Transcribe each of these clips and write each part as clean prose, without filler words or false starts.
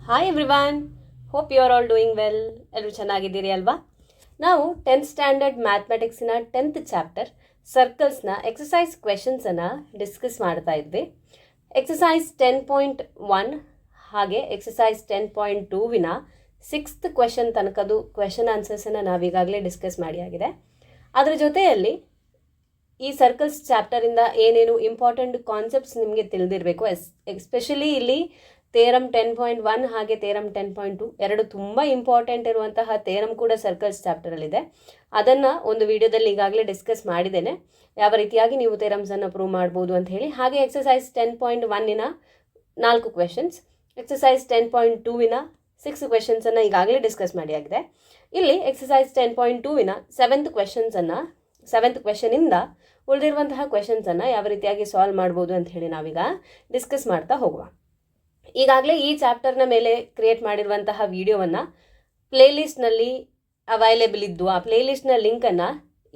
Hi everyone, hope you are all doing well. ಎಲ್ಲರೂ ಚೆನ್ನಾಗಿದ್ದೀರಿ ಅಲ್ವಾ? ನಾವು 10th ಸ್ಟ್ಯಾಂಡರ್ಡ್ ಮ್ಯಾಥಮೆಟಿಕ್ಸಿನ 10th ಚಾಪ್ಟರ್ ಸರ್ಕಲ್ಸ್ನ ಎಕ್ಸಸೈಸ್ ಕ್ವೆಶನ್ಸನ್ನು ಡಿಸ್ಕಸ್ ಮಾಡ್ತಾ ಇದ್ವಿ. ಎಕ್ಸಸೈಸ್ 10.1 ಹಾಗೆ ಎಕ್ಸಸೈಸ್ 10.2ವಿನ 6th ಕ್ವೆಶನ್ ತನಕದು ಕ್ವೆಶನ್ ಆನ್ಸರ್ಸನ್ನು ನಾವೀಗಾಗಲೇ ಡಿಸ್ಕಸ್ ಮಾಡಿ ಆಗಿದೆ. ಅದರ ಜೊತೆಯಲ್ಲಿ ಈ ಸರ್ಕಲ್ಸ್ ಚಾಪ್ಟರಿಂದ ಏನೇನು ಇಂಪಾರ್ಟೆಂಟ್ ಕಾನ್ಸೆಪ್ಟ್ಸ್ ನಿಮಗೆ ತಿಳಿದಿರಬೇಕು. ಎಸ್ಪೆಷಲಿ ಇಲ್ಲಿ ಥೇರಮ್ 10.1 ಹಾಗೆ ಥೇರಮ್ 10.2 ಎರಡು ತುಂಬ ಇಂಪಾರ್ಟೆಂಟ್ ಇರುವಂತಹ ಥೇರಮ್ ಕೂಡ ಸರ್ಕಲ್ಸ್ ಚಾಪ್ಟರಲ್ಲಿದೆ. ಅದನ್ನು ಒಂದು ವಿಡಿಯೋದಲ್ಲಿ ಈಗಾಗಲೇ ಡಿಸ್ಕಸ್ ಮಾಡಿದ್ದೇನೆ, ಯಾವ ರೀತಿಯಾಗಿ ನೀವು ಥೇರಮ್ಸನ್ನು ಪ್ರೂವ್ ಮಾಡ್ಬೋದು ಅಂತ ಹೇಳಿ. ಹಾಗೆ ಎಕ್ಸಸೈಸ್ 10.1ನ 4 ಕ್ವೆಶನ್ಸ್, ಎಕ್ಸಸೈಸ್ 10.2ವಿನ 6 ಕ್ವೆಶನ್ಸನ್ನು ಈಗಾಗಲೇ ಡಿಸ್ಕಸ್ ಮಾಡಿ ಆಗಿದೆ. ಇಲ್ಲಿ ಎಕ್ಸಸೈಸ್ 10.2ವಿನ 7th ಕ್ವೆಶನಿಂದ ಉಳಿದಿರುವಂತಹ ಕ್ವೆಶನ್ಸನ್ನು ಯಾವ ರೀತಿಯಾಗಿ ಸಾಲ್ವ್ ಮಾಡ್ಬೋದು ಅಂತ ಹೇಳಿ ನಾವೀಗ ಡಿಸ್ಕಸ್ ಮಾಡ್ತಾ ಹೋಗುವ. ಈಗಾಗಲೇ ಈ ಚಾಪ್ಟರ್ನ ಮೇಲೆ ಕ್ರಿಯೇಟ್ ಮಾಡಿರುವಂತಹ ವಿಡಿಯೋವನ್ನು ಪ್ಲೇಲಿಸ್ಟ್ನಲ್ಲಿ ಅವೈಲೇಬಲ್ ಇದ್ದು, ಆ ಪ್ಲೇಲಿಸ್ಟ್ನ ಲಿಂಕನ್ನು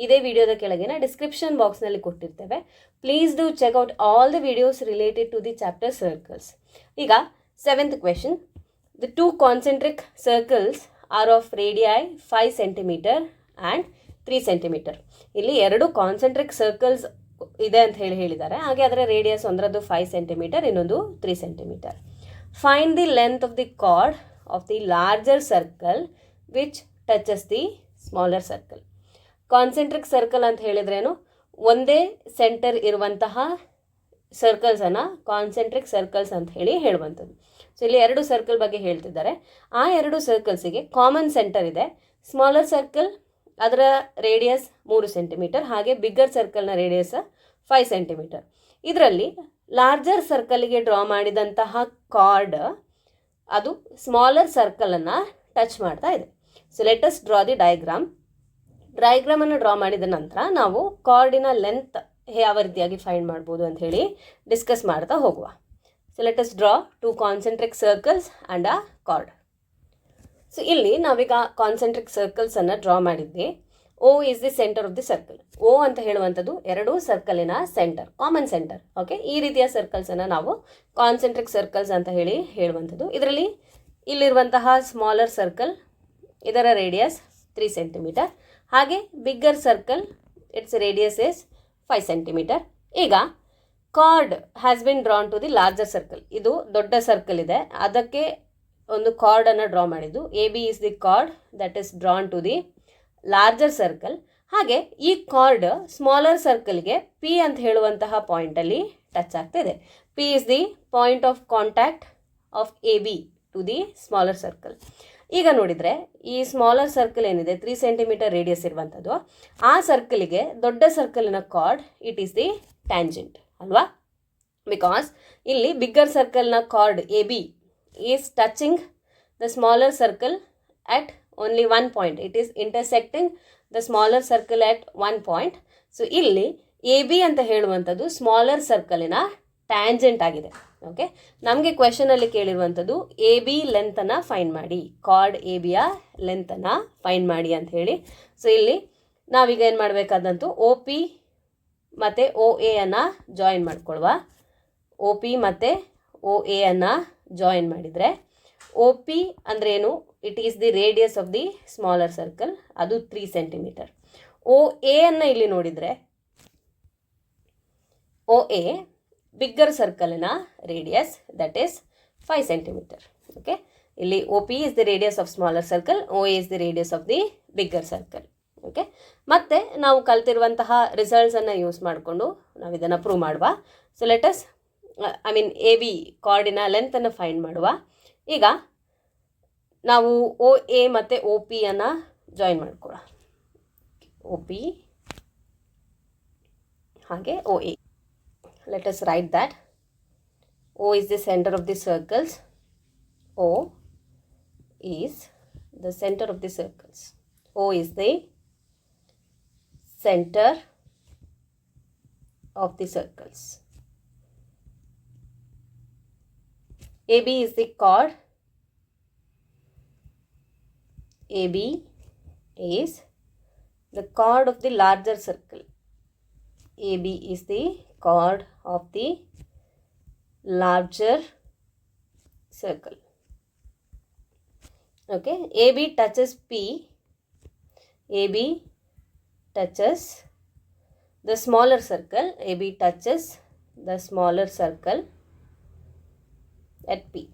ಇದೇ ವಿಡಿಯೋದ ಕೆಳಗಿನ ಡಿಸ್ಕ್ರಿಪ್ಷನ್ ಬಾಕ್ಸ್ನಲ್ಲಿ ಕೊಟ್ಟಿರ್ತೇವೆ. Please do check out all the videos related to the chapter circles. ಈಗ 7th question, the 2 concentric circles are of radii 5 centimetre and 3 centimetre. ಇಲ್ಲಿ 2 ಕಾನ್ಸೆಂಟ್ರಿಕ್ ಸರ್ಕಲ್ಸ್ ಇದೆ ಅಂತ ಹೇಳಿದ್ದಾರೆ. ಹಾಗೆ ಅದರ ರೇಡಿಯಸ್ ಒಂದರದ್ದು 5 ಸೆಂಟಿಮೀಟರ್, ಇನ್ನೊಂದು 3 centimetre. Find the length of the chord of the larger circle which touches the smaller circle. Concentric circle ಅಂತ ಹೇಳಿದ್ರೇನು? ಒಂದೇ centre ಇರುವಂತಹ ಸರ್ಕಲ್ಸನ್ನು ಕಾನ್ಸೆಂಟ್ರಿಕ್ ಸರ್ಕಲ್ಸ್ ಅಂತ ಹೇಳುವಂಥದ್ದು. ಸೊ ಇಲ್ಲಿ 2 ಸರ್ಕಲ್ ಬಗ್ಗೆ ಹೇಳ್ತಿದ್ದಾರೆ. ಆ 2 ಸರ್ಕಲ್ಸಿಗೆ ಕಾಮನ್ ಸೆಂಟರ್ ಇದೆ. ಸ್ಮಾಲರ್ ಸರ್ಕಲ್ ಅದರ ರೇಡಿಯಸ್ 3 ಸೆಂಟಿಮೀಟರ್, ಹಾಗೆ ಬಿಗ್ಗರ್ ಸರ್ಕಲ್ನ ರೇಡಿಯಸ್ 5 ಸೆಂಟಿಮೀಟರ್. ಇದರಲ್ಲಿ ಲಾರ್ಜರ್ ಸರ್ಕಲ್ಗೆ ಡ್ರಾ ಮಾಡಿದಂತಹ ಕಾರ್ಡ್ ಅದು ಸ್ಮಾಲರ್ ಸರ್ಕಲನ್ನು ಟಚ್ ಮಾಡ್ತಾ ಇದೆ. So let us draw the ಡಯಾಗ್ರಾಮನ್ನು ಡ್ರಾ ಮಾಡಿದ ನಂತರ ನಾವು ಕಾರ್ಡಿನ ಲೆಂತ್ ಯಾವ ರೀತಿಯಾಗಿ ಫೈಂಡ್ ಮಾಡ್ಬೋದು ಅಂತ ಹೇಳಿ ಡಿಸ್ಕಸ್ ಮಾಡ್ತಾ ಹೋಗುವ. So let us draw 2 concentric circles and a card. So ಇಲ್ಲಿ ನಾವೀಗ ಕಾನ್ಸೆಂಟ್ರಿಕ್ ಸರ್ಕಲ್ಸನ್ನು ಡ್ರಾ ಮಾಡಿದ್ವಿ. O is the center of the circle. O ಅಂತ ಹೇಳುವಂಥದ್ದು 2 ಸರ್ಕಲಿನ ಸೆಂಟರ್, ಕಾಮನ್ ಸೆಂಟರ್. ಓಕೆ, ಈ ರೀತಿಯ ಸರ್ಕಲ್ಸನ್ನು ನಾವು ಕಾನ್ಸೆಂಟ್ರಿಕ್ ಸರ್ಕಲ್ಸ್ ಅಂತ ಹೇಳುವಂಥದ್ದು. ಇದರಲ್ಲಿ ಇಲ್ಲಿರುವಂತಹ ಸ್ಮಾಲರ್ ಸರ್ಕಲ್ ಇದರ ರೇಡಿಯಸ್ 3 ಸೆಂಟಿಮೀಟರ್, ಹಾಗೆ bigger circle its radius is 5 centimetre. ಈಗ chord has been drawn to the larger circle. ಇದು ದೊಡ್ಡ ಸರ್ಕಲ್ ಇದೆ, ಅದಕ್ಕೆ ಒಂದು ಕಾರ್ಡನ್ನು ಡ್ರಾ ಮಾಡಿದ್ದು. AB is the cord that is drawn to the larger circle. ಹಾಗೆ ಈ ಕಾರ್ಡ್ ಸ್ಮಾಲರ್ ಸರ್ಕಲ್ಗೆ P ಅಂತ ಹೇಳುವಂತಹ ಪಾಯಿಂಟಲ್ಲಿ ಟಚ್ ಆಗ್ತಾಯಿದೆ. P is the point of contact of AB to the smaller circle. ಈಗ ನೋಡಿದರೆ ಈ ಸ್ಮಾಲರ್ ಸರ್ಕಲ್ ಏನಿದೆ 3 ಸೆಂಟಿಮೀಟರ್ ರೇಡಿಯಸ್ ಇರುವಂಥದ್ದು, ಆ ಸರ್ಕಲಿಗೆ ದೊಡ್ಡ ಸರ್ಕಲಿನ chord it is the tangent ಅಲ್ವಾ? ಬಿಕಾಸ್ ಇಲ್ಲಿ ಬಿಗ್ಗರ್ ಸರ್ಕಲ್ನ chord AB is touching the smaller circle at only one point. It is intersecting the smaller circle at one point. So ಇಲ್ಲಿ AB ಅಂತ ಹೇಳುವಂಥದ್ದು ಸ್ಮಾಲರ್ ಸರ್ಕಲಿನ ಟ್ಯಾಂಜೆಂಟ್ ಆಗಿದೆ. Okay, ನಮಗೆ ಕ್ವೆಶನಲ್ಲಿ ಕೇಳಿರುವಂಥದ್ದು AB ಲೆಂತನ್ನು ಫೈಂಡ್ ಮಾಡಿ, ಕಾರ್ಡ್ ABಯ ಲೆಂತನ್ನು ಫೈಂಡ್ ಮಾಡಿ ಅಂತ ಹೇಳಿ. ಸೊ ಇಲ್ಲಿ ನಾವೀಗ ಏನು ಮಾಡಬೇಕಾದಂತೂ OP ಮತ್ತು OA ಅನ್ನು ಜಾಯಿನ್ ಮಾಡ್ಕೊಳ್ವ. OP ಮತ್ತು OA ಅನ್ನು ಜಾಯಿನ್ ಮಾಡಿದರೆ OP ಅಂದ್ರೇನು? It is the radius of the smaller circle, ಅದು 3 ಸೆಂಟಿಮೀಟರ್. OA ಅನ್ನು ಇಲ್ಲಿ ನೋಡಿದರೆ OA ಬಿಗ್ಗರ್ ಸರ್ಕಲಿನ radius that is 5 centimetre. Okay, ಇಲ್ಲಿ OP is the radius of smaller circle, OA is the radius of the bigger circle. Okay, ಮತ್ತೆ ನಾವು ಕಲ್ತಿರುವಂತಹ ರಿಸಲ್ಟ್ಸನ್ನು use ಮಾಡಿಕೊಂಡು ನಾವು ಇದನ್ನು ಪ್ರೂವ್ ಮಾಡುವ. ಸೊ ಲೆಟಸ್ AB ಕಾರ್ಡಿನ ಲೆಂತನ್ನು ಫೈಂಡ್ ಮಾಡುವ. ಈಗ ನಾವು OA ಮತ್ತು OP ಅನ್ನು ಜಾಯಿನ್ ಮಾಡ್ಕೊಳ್ಳೋಣ. OP ಹಾಗೆ OA. Let us write that O is the center of the circles. O is the center of the circles. O is the center of the circles. AB is the chord. AB is the chord of the larger circle. AB is the chord of the larger circle. Okay, AB touches P. AB touches the smaller circle. AB touches the smaller circle at P.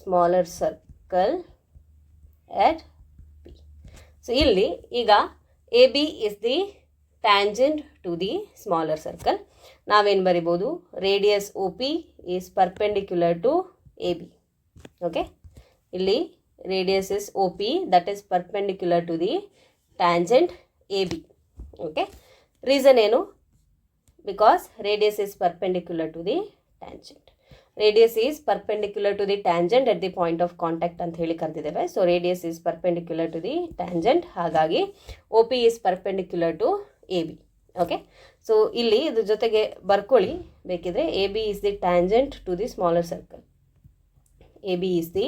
Smaller circle at P. So, illi iga AB is the tangent to the smaller circle. ನಾವೇನು ಬರಿಬೋದು, radius OP is perpendicular to AB. Okay, ಇಲ್ಲಿ radius is OP, that is perpendicular to the tangent AB. Okay, reason ಏನು, because radius is perpendicular to the tangent. Radius is perpendicular to the tangent at the point of contact ಅಂತ ಹೇಳಿ ಕರೆದಿದ್ದೇವೆ. So radius is perpendicular to the tangent, ಹಾಗಾಗಿ OP is perpendicular to AB. Okay, so ಇಲ್ಲಿ ಇದ್ರ ಜೊತೆಗೆ ಬರ್ಕೊಳ್ಳಿ ಬೇಕಿದ್ರೆ, AB is the tangent to the smaller circle. AB is the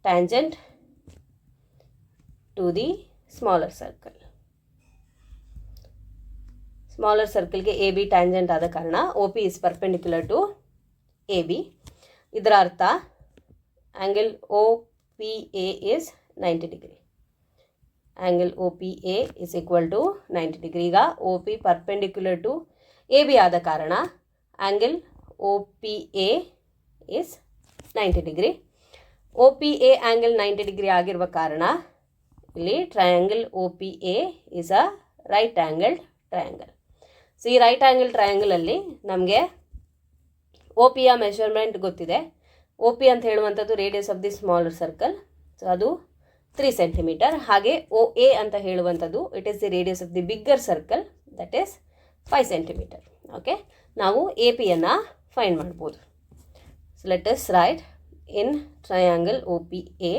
tangent to the smaller circle. Smaller ಸರ್ಕಲ್ಗೆ AB tangent ಆದ ಕಾರಣ OP is perpendicular to AB. ಇದರ ಅರ್ಥ angle OPA is 90 degree. Angle OPA is equal to 90 degree. ಈಗ OP perpendicular to AB ಆದ ಕಾರಣ angle OPA is 90 degree. OPA angle 90 degree ಆಗಿರುವ ಕಾರಣ ಇಲ್ಲಿ triangle OPA is a right angled triangle. So ಈ right angle ಟ್ರಯಾಂಗಲಲ್ಲಿ ನಮಗೆ OP ಯ ಮೆಷರ್ಮೆಂಟ್ ಗೊತ್ತಿದೆ. OP ಅಂತ ಹೇಳುವಂಥದ್ದು radius of the smaller circle, so ಅದು 3 ಸೆಂಟಿಮೀಟರ್. ಹಾಗೆ OA ಅಂತ ಹೇಳುವಂಥದ್ದು it is the radius of the bigger circle, that is 5 centimetre. Okay, ನಾವು AP-ಯನ್ನು ಫೈಂಡ್ ಮಾಡ್ಬೋದು. So let us write in triangle OPA,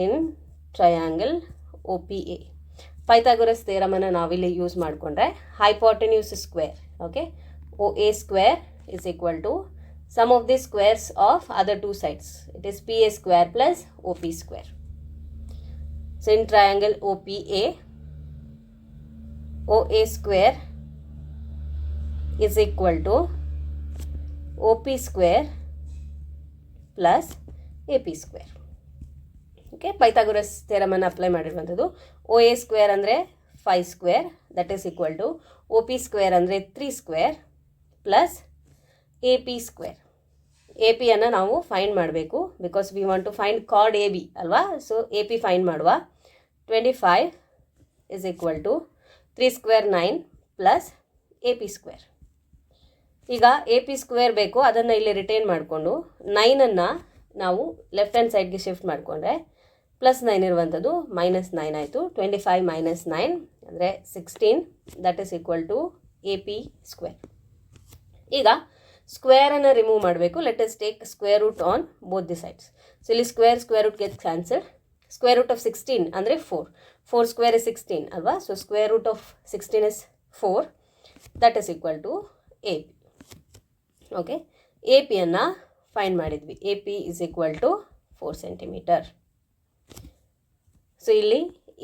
in triangle OPA Pythagoras ಥಿಯರಮನ್ನು ನಾವಿಲ್ಲಿ use ಮಾಡಿಕೊಂಡ್ರೆ hypotenuse square, okay, OA square is equal to sum of the squares of other two sides. It is PA square plus OP square. So in triangle OPA, OA square is equal to OP square plus AP square. Okay, Pythagoras ಥಿಯರಮನ್ನು apply ಮಾಡಿರುವಂಥದ್ದು. OA square ಅಂದರೆ 5 square, that is equal to OP square ಅಂದರೆ 3 square plus AP square. AP-ಯನ್ನು ನಾವು find ಮಾಡಬೇಕು, because we want to find chord AB ಅಲ್ವಾ. So AP find ಮಾಡುವ. 25 is equal to 3 square 9 plus AP square. ಈಗ AP square ಬೇಕು, ಅದನ್ನು ಇಲ್ಲಿ ರಿಟೈನ್ ಮಾಡಿಕೊಂಡು 9ಅನ್ನು ನಾವು ಲೆಫ್ಟ್ ಹ್ಯಾಂಡ್ ಸೈಡ್ಗೆ ಶಿಫ್ಟ್ ಮಾಡಿಕೊಂಡ್ರೆ ಪ್ಲಸ್ 9 ಇರುವಂಥದ್ದು -9 ಆಯಿತು. 25 - 9 ಅಂದರೆ 16, that is equal to AP square. ಈಗ ಸ್ಕ್ವೇರನ್ನು ರಿಮೂವ್ ಮಾಡಬೇಕು. Let us take square root on both the sides. So ಇಲ್ಲಿ square root get cancelled. Square root of 16 ಅಂದರೆ 4 ಸ್ಕ್ವೇರ್ ಇಸ್ 16 ಅಲ್ವಾ. So square root of 16 is 4, that is equal to AP. Okay, AP-ಯನ್ನು find ಮಾಡಿದ್ವಿ. AP is equal to 4 centimetre. So ಇಲ್ಲಿ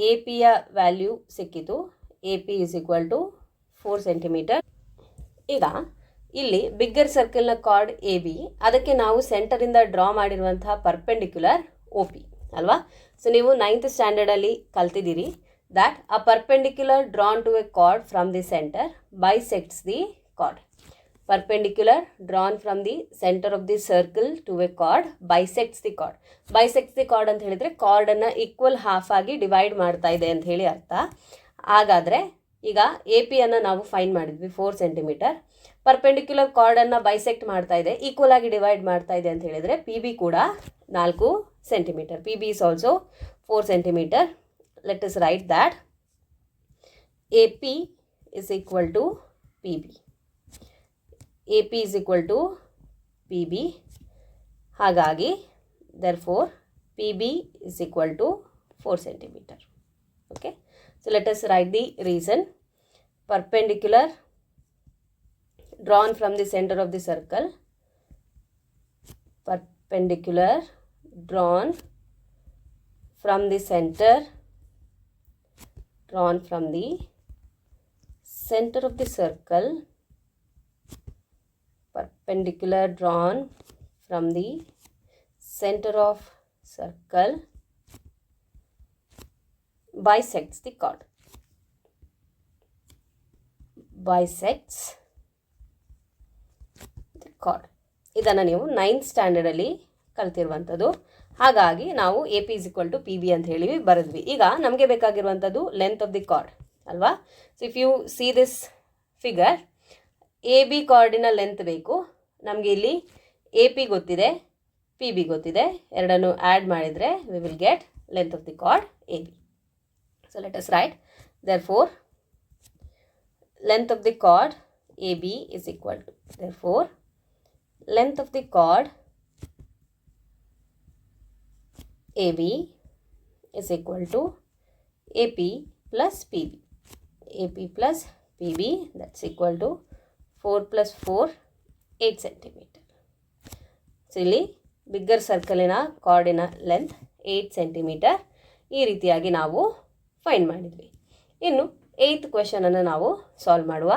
AP-ಯ value ಸಿಕ್ಕಿತು. AP is equal to 4 centimetre. ಈಗ ಇಲ್ಲಿ bigger ಸರ್ಕಲ್ನ ಕಾರ್ಡ್ AB, ಅದಕ್ಕೆ ನಾವು ಸೆಂಟರಿಂದ ಡ್ರಾ ಮಾಡಿರುವಂತಹ ಪರ್ಪೆಂಡಿಕ್ಯುಲರ್ OP ಅಲ್ವಾ. ಸೊ ನೀವು 9th ಸ್ಟ್ಯಾಂಡರ್ಡಲ್ಲಿ ಕಲ್ತಿದ್ದೀರಿ that a perpendicular drawn to a chord from the centre bisects the chord. Perpendicular drawn from the centre of the circle to a chord bisects the chord. Bisects the chord ಅಂತ ಹೇಳಿದರೆ ಕಾರ್ಡನ್ನು equal half ಆಗಿ divide ಮಾಡ್ತಾ ಇದೆ ಅಂತ ಹೇಳಿ ಅರ್ಥ. ಹಾಗಾದರೆ ಈಗ AP-ಯನ್ನು ನಾವು ಫೈಂಡ್ ಮಾಡಿದ್ವಿ 4 ಸೆಂಟಿಮೀಟರ್. ಪರ್ಪೆಂಡಿಕ್ಯುಲರ್ ಕಾರ್ಡನ್ನು ಬೈಸೆಕ್ಟ್ ಮಾಡ್ತಾ ಇದೆ, ಈಕ್ವಲ್ ಆಗಿ ಡಿವೈಡ್ ಮಾಡ್ತಾ ಇದೆ ಅಂತ ಹೇಳಿದರೆ PB ಕೂಡ 4 centimetre. PB is also 4 centimetre. Let us write that AP is equal to PB. AP is equal to PB. ಹಾಗಾಗಿ therefore PB is equal to 4 centimeter. Okay, so let us write the reason. Perpendicular drawn from the center of the circle, perpendicular drawn from the center, drawn from the center of the circle, perpendicular drawn from the center of circle bisects the chord. Bisects the chord. ಇದನ್ನು ನೀವು 9th ಸ್ಟ್ಯಾಂಡರ್ಡಲ್ಲಿ ಕಲ್ತಿರುವಂಥದ್ದು. ಹಾಗಾಗಿ ನಾವು A P is equal to P B ಅಂತ ಹೇಳಿ ಬರೆದ್ವಿ. ಈಗ ನಮಗೆ ಬೇಕಾಗಿರುವಂಥದ್ದು ಲೆಂತ್ ಆಫ್ ದಿ ಕಾರ್ಡ್ ಅಲ್ವಾ. So if you see this figure, A B ಕಾರ್ಡಿನ ಲೆಂತ್ ಬೇಕು ನಮಗೆ. ಇಲ್ಲಿ ಎ ಪಿ ಗೊತ್ತಿದೆ, ಪಿ ಬಿ ಗೊತ್ತಿದೆ, ಎರಡನ್ನು ಆ್ಯಡ್ ಮಾಡಿದರೆ we will get length of the chord A B. So let us write therefore length of the chord AB is equal to, therefore length of the chord AB is equal to AP plus PB. AP plus PB, that's equal to 4 plus 4, 8 centimeter. So ಇಲ್ಲಿ bigger ಸರ್ಕಲಿನ ಕಾರ್ಡಿನ length 8 centimetre. ಈ ರೀತಿಯಾಗಿ ನಾವು find ಮಾಡಿದ್ವಿ. ಇನ್ನು 8th ಕ್ವೆಶನನ್ನು ನಾವು solve ಮಾಡುವ.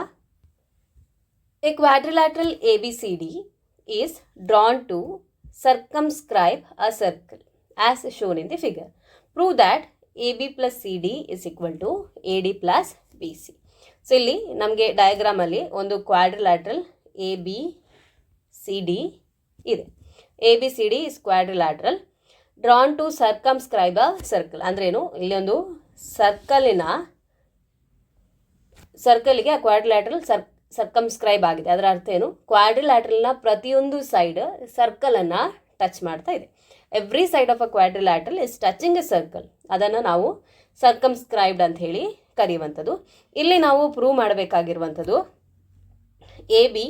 A quadrilateral A B C D is drawn to circumscribe a circle as shown in the figure. Prove that A B plus C D is equal to A D plus B C. So ಇಲ್ಲಿ ನಮಗೆ ಡಯಾಗ್ರಾಮಲ್ಲಿ ಒಂದು quadrilateral A B C D ಇದೆ. A B C D is quadrilateral drawn to circumscribe a circle. ಅಂದ್ರೇನು, ಇಲ್ಲಿ ಒಂದು ಸರ್ಕಲ್ಗೆ quadrilateral ಸರ್ಕಮ್ಸ್ಕ್ರೈಬ್ ಆಗಿದೆ. ಅದರ ಅರ್ಥ ಏನು, ಕ್ವಾಡ್ರಿಲ್ಯಾಟ್ರಲ್ನ ಪ್ರತಿಯೊಂದು ಸೈಡ್ ಸರ್ಕಲನ್ನು ಟಚ್ ಮಾಡ್ತಾ ಇದೆ. Every side of a quadrilateral is touching a circle. ಅದನ್ನು ನಾವು ಸರ್ಕಮ್ಸ್ಕ್ರೈಬ್ಡ್ ಅಂತ ಹೇಳಿ ಕರೆಯುವಂಥದ್ದು. ಇಲ್ಲಿ ನಾವು ಪ್ರೂವ್ ಮಾಡಬೇಕಾಗಿರುವಂಥದ್ದು A B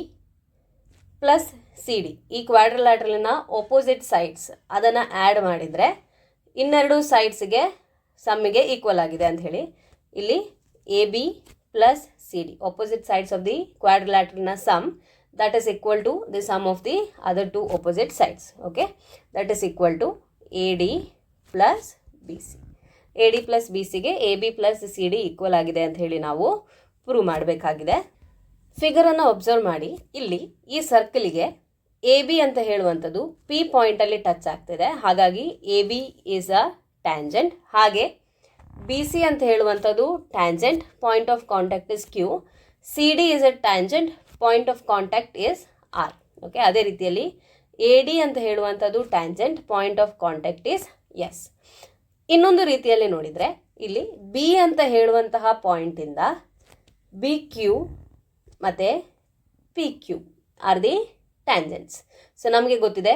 plus C D, ಈ ಕ್ವಾಡ್ರಿಲ್ಯಾಟ್ರಲ್ನ ಒಪೋಸಿಟ್ ಸೈಡ್ಸ್ ಅದನ್ನು ಆ್ಯಡ್ ಮಾಡಿದರೆ ಇನ್ನೆರಡು ಸೈಡ್ಸ್ಗೆ ಸಮ್ಮಿಗೆ ಈಕ್ವಲ್ ಆಗಿದೆ ಅಂತ ಹೇಳಿ. ಇಲ್ಲಿ A B plus C D, opposite sides of the quadrilateral sum, that is equal to the sum of the other two opposite sides. Okay, that is equal to AD plus BC. AD plus BC ಗೆ AB plus CD equal ಆಗಿದೆ ಅಂತ ಹೇಳಿ ನಾವು prove ಮಾಡಬೇಕಾಗಿದೆ. ಫಿಗರನ್ನು observe ಮಾಡಿ. ಇಲ್ಲಿ ಈ ಸರ್ಕಲಿಗೆ A B ಅಂತ ಹೇಳುವಂಥದ್ದು ಪಿ ಪಾಯಿಂಟಲ್ಲಿ ಟಚ್ ಆಗ್ತಿದೆ, ಹಾಗಾಗಿ A B is a tangent. ಹಾಗೆ ಬಿ ಸಿ ಅಂತ ಹೇಳುವಂಥದ್ದು tangent, point of contact is Q. C D is a tangent, point of contact is R. Okay, ಅದೇ ರೀತಿಯಲ್ಲಿ ಎ ಡಿ ಅಂತ ಹೇಳುವಂಥದ್ದು tangent, point of contact is S. ಇನ್ನೊಂದು ರೀತಿಯಲ್ಲಿ ನೋಡಿದರೆ ಇಲ್ಲಿ ಬಿ ಅಂತ ಹೇಳುವಂತಹ ಪಾಯಿಂಟಿಂದ ಬಿ ಕ್ಯೂ ಮತ್ತು P Q are the tangents. So ನಮಗೆ ಗೊತ್ತಿದೆ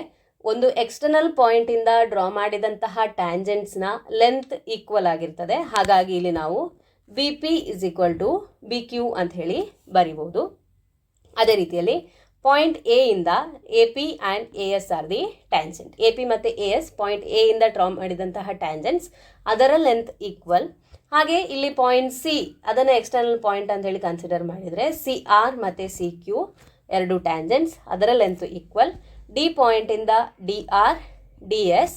ಒಂದು ಎಕ್ಸ್ಟರ್ನಲ್ ಪಾಯಿಂಟಿಂದ ಡ್ರಾ ಮಾಡಿದಂತಹ ಟ್ಯಾಂಜೆಂಟ್ಸ್ನ ಲೆಂತ್ ಈಕ್ವಲ್ ಆಗಿರ್ತದೆ. ಹಾಗಾಗಿ ಇಲ್ಲಿ ನಾವು B P is equal to B Q ಅಂತ ಹೇಳಿ ಬರಿಬೋದು. ಅದೇ ರೀತಿಯಲ್ಲಿ ಪಾಯಿಂಟ್ ಎ ಇಂದ A P and A S are the tangent. A P ಮತ್ತು ಎ ಎಸ್ ಪಾಯಿಂಟ್ ಎ ಇಂದ ಡ್ರಾ ಮಾಡಿದಂತಹ ಟ್ಯಾಂಜೆಂಟ್ಸ್, ಅದರ ಲೆಂತ್ ಈಕ್ವಲ್. ಹಾಗೆ ಇಲ್ಲಿ ಪಾಯಿಂಟ್ ಸಿ ಅದನ್ನು ಎಕ್ಸ್ಟರ್ನಲ್ ಪಾಯಿಂಟ್ ಅಂತ ಹೇಳಿ ಕನ್ಸಿಡರ್ ಮಾಡಿದರೆ ಸಿ ಆರ್ ಮತ್ತು ಸಿ ಕ್ಯೂ ಎರಡು ಟ್ಯಾಂಜೆಂಟ್ಸ್, ಅದರ ಲೆಂತ್ ಈಕ್ವಲ್. ಡಿ ಪಾಯಿಂಟಿಂದ ಡಿ ಆರ್ ಡಿ ಎಸ್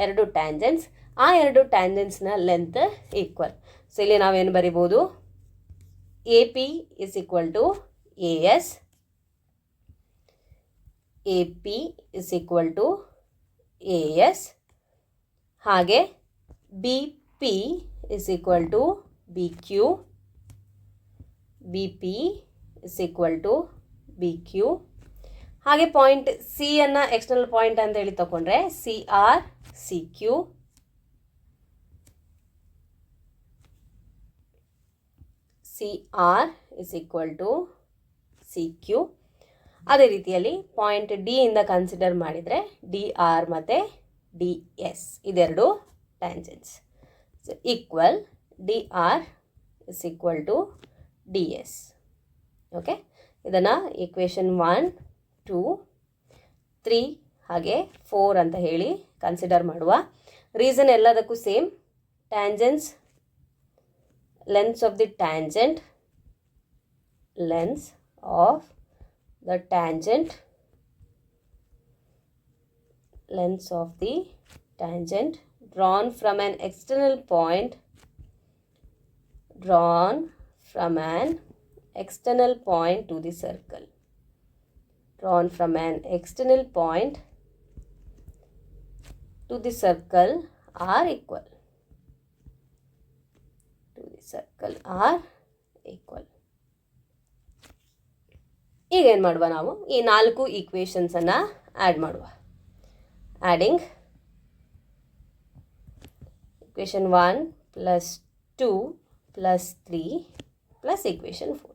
ಎರಡು ಟ್ಯಾಂಜೆಂಟ್ಸ್, ಆ ಎರಡು ಟ್ಯಾಂಜೆಂಟ್ಸ್ನ ಲೆಂತ್ ಈಕ್ವಲ್. ಸೊ ಇಲ್ಲಿ ನಾವೇನು ಬರಿಬೋದು, A P is equal to A S, A P is equal to A S, ಹಾಗೆ B P is equal to B Q, B P is equal to B Q. ಹಾಗೆ point C ಅನ್ನು external point ಅಂತ ಹೇಳಿ ತಗೊಂಡ್ರೆ C R C Q, C R is equal to C Q. ಅದೇ ರೀತಿಯಲ್ಲಿ point D ಇಂದ consider ಮಾಡಿದರೆ D R ಮತ್ತು ಡಿ ಎಸ್ ಇದೆರಡು tangents. So equal D R is equal to D S. Okay, ಇದನ್ನು ಈಕ್ವೇಷನ್ 1, 2, 3 ಹಾಗೆ 4 ಅಂತ ಹೇಳಿ ಕನ್ಸಿಡರ್ ಮಾಡುವ. ರೀಸನ್ ಎಲ್ಲದಕ್ಕೂ same. Tangents, lens of the tangent, lens of the tangent, length of the tangent drawn from an external point, drawn from an external point to the circle, drawn from an external point to the circle are equal. ಈಗ ಏನು ಮಾಡುವ, ನಾವು ಈ 4 ಈಕ್ವೇಷನ್ಸನ್ನು add ಮಾಡುವ. Adding equation 1 plus 2 plus 3 plus equation 4.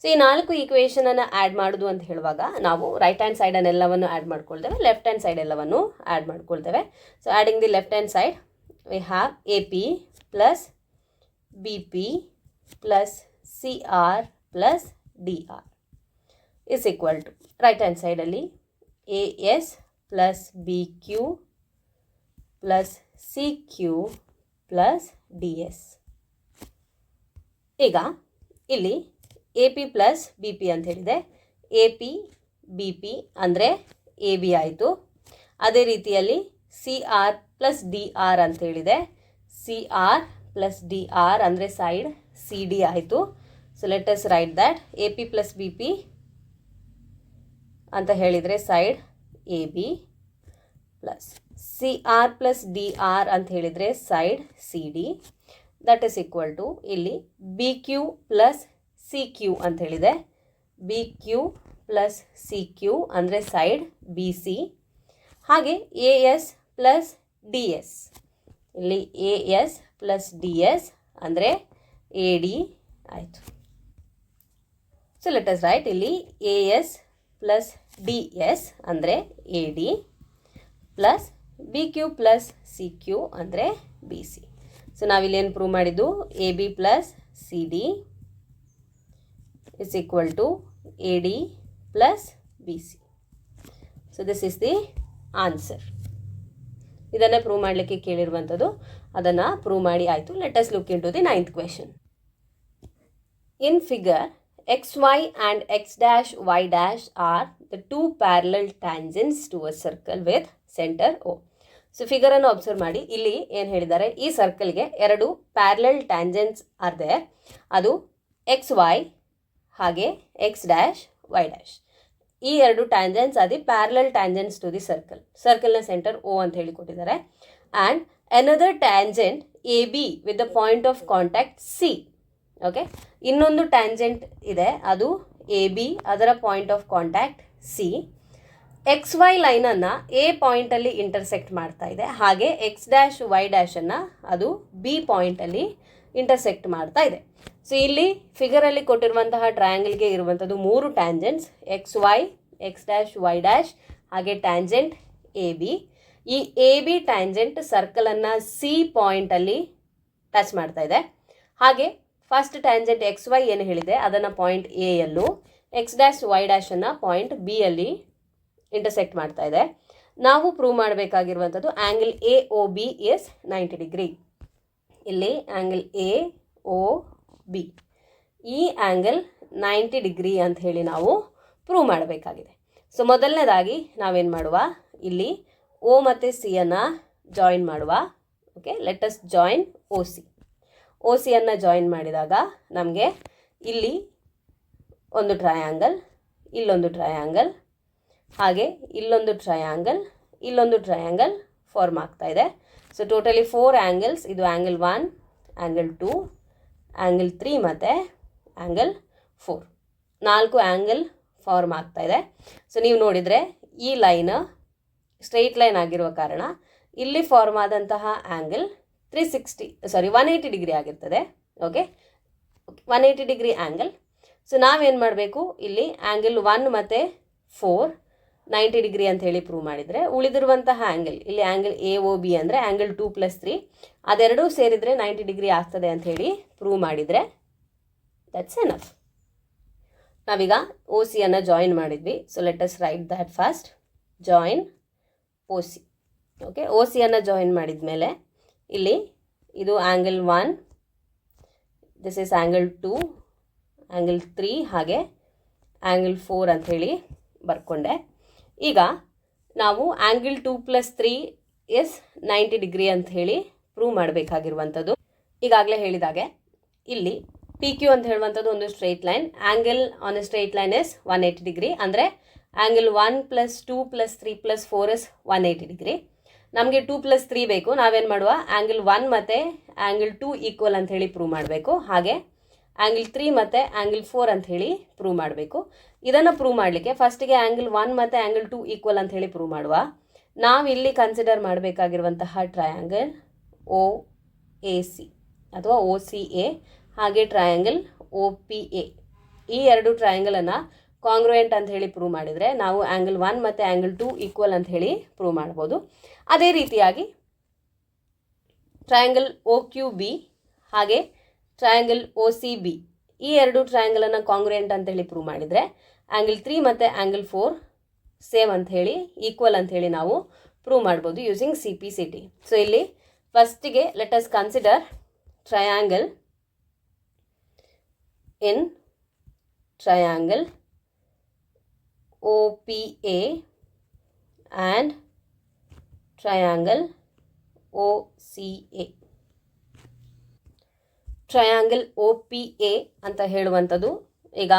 ಸೊ ಈ 4 ಈಕ್ವೇಷನನ್ನು ಆ್ಯಡ್ ಮಾಡೋದು ಅಂತ ಹೇಳುವಾಗ ನಾವು ರೈಟ್ ಹ್ಯಾಂಡ್ ಸೈಡನ್ನೆಲ್ಲವನ್ನು ಆ್ಯಡ್ ಮಾಡ್ಕೊಳ್ತೇವೆ, ಲೆಫ್ಟ್ ಹ್ಯಾಂಡ್ ಸೈಡ್ ಎಲ್ಲವನ್ನು ಆ್ಯಡ್ ಮಾಡ್ಕೊಳ್ತೇವೆ. So adding the left hand side we have AP plus BP plus CR plus DR is equal to right hand ಸೈಡಲ್ಲಿ AS plus BQ plus CQ plus DS. ಈಗ ಇಲ್ಲಿ AP plus BP ಅಂತ ಹೇಳಿದೆ. AP BP ಅಂದರೆ AB ಆಯಿತು. ಅದೇ ರೀತಿಯಲ್ಲಿ CR plus DR ಅಂತ ಹೇಳಿದೆ. CR ಪ್ಲಸ್ DR ಅಂದರೆ ಸೈಡ್ CD ಆಯಿತು. So let us write that AP plus BP ಅಂತ ಹೇಳಿದರೆ side AB plus CR plus DR ಅಂತ ಹೇಳಿದರೆ side CD. That is equal to ಇಲ್ಲಿ BQ ಪ್ಲಸ್ CQ ಅಂತ ಹೇಳಿದೆ. BQ ಪ್ಲಸ್ CQ ಅಂದರೆ ಸೈಡ್ BC. ಹಾಗೆ AS ಪ್ಲಸ್ DS, ಇಲ್ಲಿ AS ಪ್ಲಸ್ DS ಅಂದರೆ AD ಆಯಿತು. ಸೊ ಲೆಟ್ ಅಸ್ ರೈಟ್ ಇಲ್ಲಿ AS ಪ್ಲಸ್ DS ಅಂದರೆ AD plus BQ plus CQ ಅಂದರೆ BC. ಸೊ ನಾವಿಲ್ಲೇನು ಪ್ರೂವ್ ಮಾಡಿದ್ದು, AB plus CD is equal to AD plus BC. So this is the answer. ಇದನ್ನು prove ಮಾಡಲಿಕ್ಕೆ ಕೇಳಿರುವಂಥದ್ದು, ಅದನ್ನು prove ಮಾಡಿ ಆಯಿತು. Let us look into the 9th question. In figure XY and X dash Y dash are the two parallel tangents to a circle with center O. So ಫಿಗರನ್ನು observe ಮಾಡಿ. ಇಲ್ಲಿ ಏನು ಹೇಳಿದ್ದಾರೆ, ಈ ಸರ್ಕಲ್ಗೆ 2 ಪ್ಯಾರಲಲ್ ಟ್ಯಾಂಜೆಂಟ್ಸ್ ಇದೆ. ಅದು XY ಹಾಗೆ X dash Y dash. ಈ 2 ಟ್ಯಾಂಜೆಂಟ್ಸ್ ಅದು parallel tangents to the circle. ಸರ್ಕಲ್ನ ಸೆಂಟರ್ O ಅಂತ ಹೇಳಿ ಕೊಟ್ಟಿದ್ದಾರೆ. And another tangent AB with the point of contact C. Okay, ಇನ್ನೊಂದು ಟ್ಯಾಂಜೆಂಟ್ ಇದೆ, ಅದು AB, ಅದರ point of contact C. XY ಲೈನನ್ನು A ಪಾಯಿಂಟಲ್ಲಿ ಇಂಟರ್ಸೆಕ್ಟ್ ಮಾಡ್ತಾ ಇದೆ. ಹಾಗೆ X ಡ್ಯಾಶ್ Y ಡ್ಯಾಶನ್ನು ಅದು B ಪಾಯಿಂಟಲ್ಲಿ ಇಂಟರ್ಸೆಕ್ಟ್ ಮಾಡ್ತಾ ಇದೆ. ಸೊ ಇಲ್ಲಿ ಫಿಗರಲ್ಲಿ ಕೊಟ್ಟಿರುವಂತಹ ಟ್ರಯಾಂಗಲ್ಗೆ ಇರುವಂಥದ್ದು 3 tangents, XY, X dash Y dash ಹಾಗೆ ಟ್ಯಾಂಜೆಂಟ್ AB. ಈ AB ಟ್ಯಾಂಜೆಂಟ್ ಸರ್ಕಲನ್ನು C ಪಾಯಿಂಟಲ್ಲಿ ಟಚ್ ಮಾಡ್ತಾ ಇದೆ. ಹಾಗೆ ಫಸ್ಟ್ ಟ್ಯಾಂಜೆಂಟ್ XY ಏನು ಹೇಳಿದೆ ಅದನ್ನು ಪಾಯಿಂಟ್ A ಯಲ್ಲೂ, X ಡ್ಯಾಶ್ Y ಡ್ಯಾಶನ್ನು ಪಾಯಿಂಟ್ B ಯಲ್ಲಿ ಇಂಟರ್ಸೆಕ್ಟ್ ಮಾಡ್ತಾ ಇದೆ. ನಾವು ಪ್ರೂವ್ ಮಾಡಬೇಕಾಗಿರುವಂಥದ್ದು ಆ್ಯಂಗಲ್ AOB ಇಸ್ 90 ಡಿಗ್ರಿ. ಇಲ್ಲಿ ಆ್ಯಂಗಲ್ AOB, ಈ ಆ್ಯಂಗಲ್ 90 ಡಿಗ್ರಿ ಅಂತ ಹೇಳಿ ನಾವು ಪ್ರೂವ್ ಮಾಡಬೇಕಾಗಿದೆ. ಸೊ ಮೊದಲನೇದಾಗಿ ನಾವೇನು ಮಾಡುವ, ಇಲ್ಲಿ O ಮತ್ತು ಸಿಯನ್ನು ಜಾಯಿನ್ ಮಾಡುವ. ಓಕೆ, ಲೆಟ್ ಅಸ್ ಜಾಯಿನ್ OCಯನ್ನು ಜಾಯಿನ್ ಮಾಡಿದಾಗ ನಮಗೆ ಇಲ್ಲಿ ಒಂದು ಟ್ರಯಾಂಗಲ್, ಇಲ್ಲೊಂದು ಟ್ರಯಾಂಗಲ್, ಹಾಗೆ ಇಲ್ಲೊಂದು ಟ್ರಯಾಂಗಲ್, ಇಲ್ಲೊಂದು ಟ್ರಯಾಂಗಲ್ ಫಾರ್ಮ್ ಆಗ್ತಾ ಇದೆ. So totally 4 angles. ಇದು ಆ್ಯಂಗಲ್ 1, ಆ್ಯಂಗಲ್ 2, ಆ್ಯಂಗಲ್ 3 ಮತ್ತು ಆ್ಯಂಗಲ್ 4. 4 ಆ್ಯಂಗಲ್ ಫಾರ್ಮ್ ಆಗ್ತಾ ಇದೆ. ಸೊ ನೀವು ನೋಡಿದರೆ ಈ ಲೈನ್ ಸ್ಟ್ರೈಟ್ ಲೈನ್ ಆಗಿರುವ ಕಾರಣ ಇಲ್ಲಿ ಫಾರ್ಮ್ ಆದಂತಹ ಆ್ಯಂಗಲ್ 180 ಡಿಗ್ರಿ ಆಗಿರ್ತದೆ. Okay, 180 degree angle. ಸೊ ನಾವೇನು ಮಾಡಬೇಕು, ಇಲ್ಲಿ ಆ್ಯಂಗಲ್ 1 ಮತ್ತು 4 90 ಡಿಗ್ರಿ ಅಂತ ಹೇಳಿ ಪ್ರೂವ್ ಮಾಡಿದರೆ ಉಳಿದಿರುವಂತಹ ಆ್ಯಂಗಲ್, ಇಲ್ಲಿ ಆ್ಯಂಗಲ್ AOB ಅಂದರೆ ಆ್ಯಂಗಲ್ 2 + 3, ಅದೆರಡೂ ಸೇರಿದರೆ 90 ಡಿಗ್ರಿ ಆಗ್ತದೆ ಅಂತ ಹೇಳಿ ಪ್ರೂವ್ ಮಾಡಿದರೆ ದಟ್ಸ್ ಎನಫ್. ನಾವೀಗ OCಯನ್ನು ಜಾಯಿನ್ ಮಾಡಿದ್ವಿ. So let us write that fast. Join OC. Okay, OCಯನ್ನು ಜಾಯಿನ್ ಮಾಡಿದ ಮೇಲೆ ಇಲ್ಲಿ ಇದು angle 1, this is angle 2, angle 3 ಹಾಗೆ ಆ್ಯಂಗಲ್ 4 ಅಂಥೇಳಿ ಬರ್ಕೊಂಡೆ. ಈಗ ನಾವು ಆ್ಯಂಗಲ್ 2 + 3 ಇಸ್ 90 ಡಿಗ್ರಿ ಅಂತ ಹೇಳಿ ಪ್ರೂವ್ ಮಾಡಬೇಕಾಗಿರುವಂಥದ್ದು. ಈಗಾಗಲೇ ಹೇಳಿದಾಗೆ ಇಲ್ಲಿ PQ ಅಂತ ಹೇಳುವಂಥದ್ದು ಒಂದು straight line. Angle on A straight line is 180 degree. ಅಂದರೆ ಆ್ಯಂಗಲ್ 1 + 2 + 3 + 4 ಇಸ್ 180 ಡಿಗ್ರಿ. ನಮಗೆ 2+3 ಬೇಕು. ನಾವೇನು ಮಾಡುವ, ಆ್ಯಂಗಲ್ 1 ಮತ್ತು ಆ್ಯಂಗಲ್ 2 ಈಕ್ವಲ್ ಅಂತ ಹೇಳಿ ಪ್ರೂವ್ ಮಾಡಬೇಕು. ಹಾಗೆ ಆ್ಯಂಗಲ್ 3 ಮತ್ತು ಆ್ಯಂಗಲ್ 4 ಅಂತ ಹೇಳಿ ಪ್ರೂವ್ ಮಾಡಬೇಕು. ಇದನ್ನು ಪ್ರೂವ್ ಮಾಡಲಿಕ್ಕೆ ಫಸ್ಟಿಗೆ ಆ್ಯಂಗಲ್ 1 ಮತ್ತು ಆ್ಯಂಗಲ್ 2 ಈಕ್ವಲ್ ಅಂತ ಹೇಳಿ ಪ್ರೂವ್ ಮಾಡುವ. ನಾವಿಲ್ಲಿ ಕನ್ಸಿಡರ್ ಮಾಡಬೇಕಾಗಿರುವಂತಹ ಟ್ರಯಾಂಗಲ್ OAC ಅಥವಾ OCA, ಹಾಗೆ ಟ್ರಯಾಂಗಲ್ OPA. ಈ ಎರಡು ಟ್ರಯಾಂಗಲನ್ನು ಕಾಂಗ್ರುಯೆಂಟ್ ಅಂತ ಹೇಳಿ ಪ್ರೂವ್ ಮಾಡಿದರೆ ನಾವು ಆ್ಯಂಗಲ್ 1 ಮತ್ತು ಆ್ಯಂಗಲ್ 2 ಈಕ್ವಲ್ ಅಂತ ಹೇಳಿ ಪ್ರೂವ್ ಮಾಡ್ಬೋದು. ಅದೇ ರೀತಿಯಾಗಿ ಟ್ರಯಾಂಗಲ್ OQB ಹಾಗೆ ಟ್ರಯಾಂಗಲ್ OCB, ಈ ಎರಡು ಟ್ರಯಾಂಗಲನ್ನು ಕಾಂಗ್ರುಯೆಂಟ್ ಅಂತ ಹೇಳಿ ಪ್ರೂವ್ ಮಾಡಿದರೆ ಆ್ಯಂಗಲ್ 3 ಮತ್ತು ಆ್ಯಂಗಲ್ 4 ಸೇಮ್ ಅಂತ ಹೇಳಿ, ಈಕ್ವಲ್ ಅಂತ ಹೇಳಿ ನಾವು ಪ್ರೂವ್ ಮಾಡ್ಬೋದು ಯೂಸಿಂಗ್ CPCT. ಸೊ ಇಲ್ಲಿ ಫಸ್ಟಿಗೆ let us consider triangle in triangle OPA and triangle OCA. Triangle OPA ಅಂತ ಹೇಳುವಂಥದ್ದು ಈಗ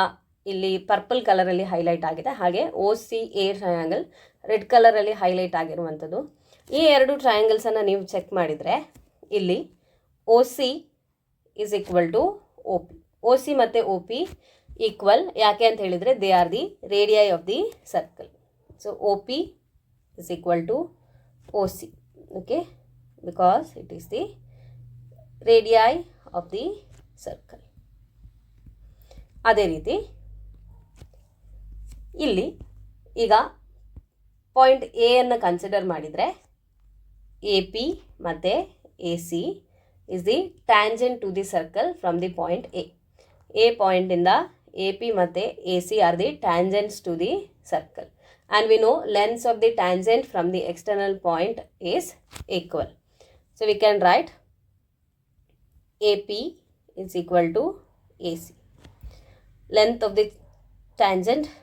ಇಲ್ಲಿ ಪರ್ಪಲ್ ಕಲರಲ್ಲಿ ಹೈಲೈಟ್ ಆಗಿದೆ, ಹಾಗೆ OCA ಟ್ರಯಾಂಗಲ್ ರೆಡ್ ಕಲರಲ್ಲಿ ಹೈಲೈಟ್ ಆಗಿರುವಂಥದ್ದು. ಈ ಎರಡು ಟ್ರಯಾಂಗಲ್ಸನ್ನು ನೀವು ಚೆಕ್ ಮಾಡಿದರೆ ಇಲ್ಲಿ OC is equal to OP. OC ಮತ್ತು OP ಈಕ್ವಲ್ ಯಾಕೆ ಅಂತ ಹೇಳಿದರೆ they are the radii of the circle. So OP is equal to OC, okay, because it is the radii of the circle. ಅದೇ ರೀತಿ ಇಲ್ಲಿ ಈಗ ಪಾಯಿಂಟ್ ಎ ಅನ್ನು consider ಮಾಡಿದರೆ AP ಮತ್ತು AC is the tangent to the circle from the point A. A ಪಾಯಿಂಟಿಂದ AP ಮತ್ತು AC are the tangents to the circle, and we know lengths of the tangent from the external point is equal. So we can write AP is equal to AC. Length of the tangent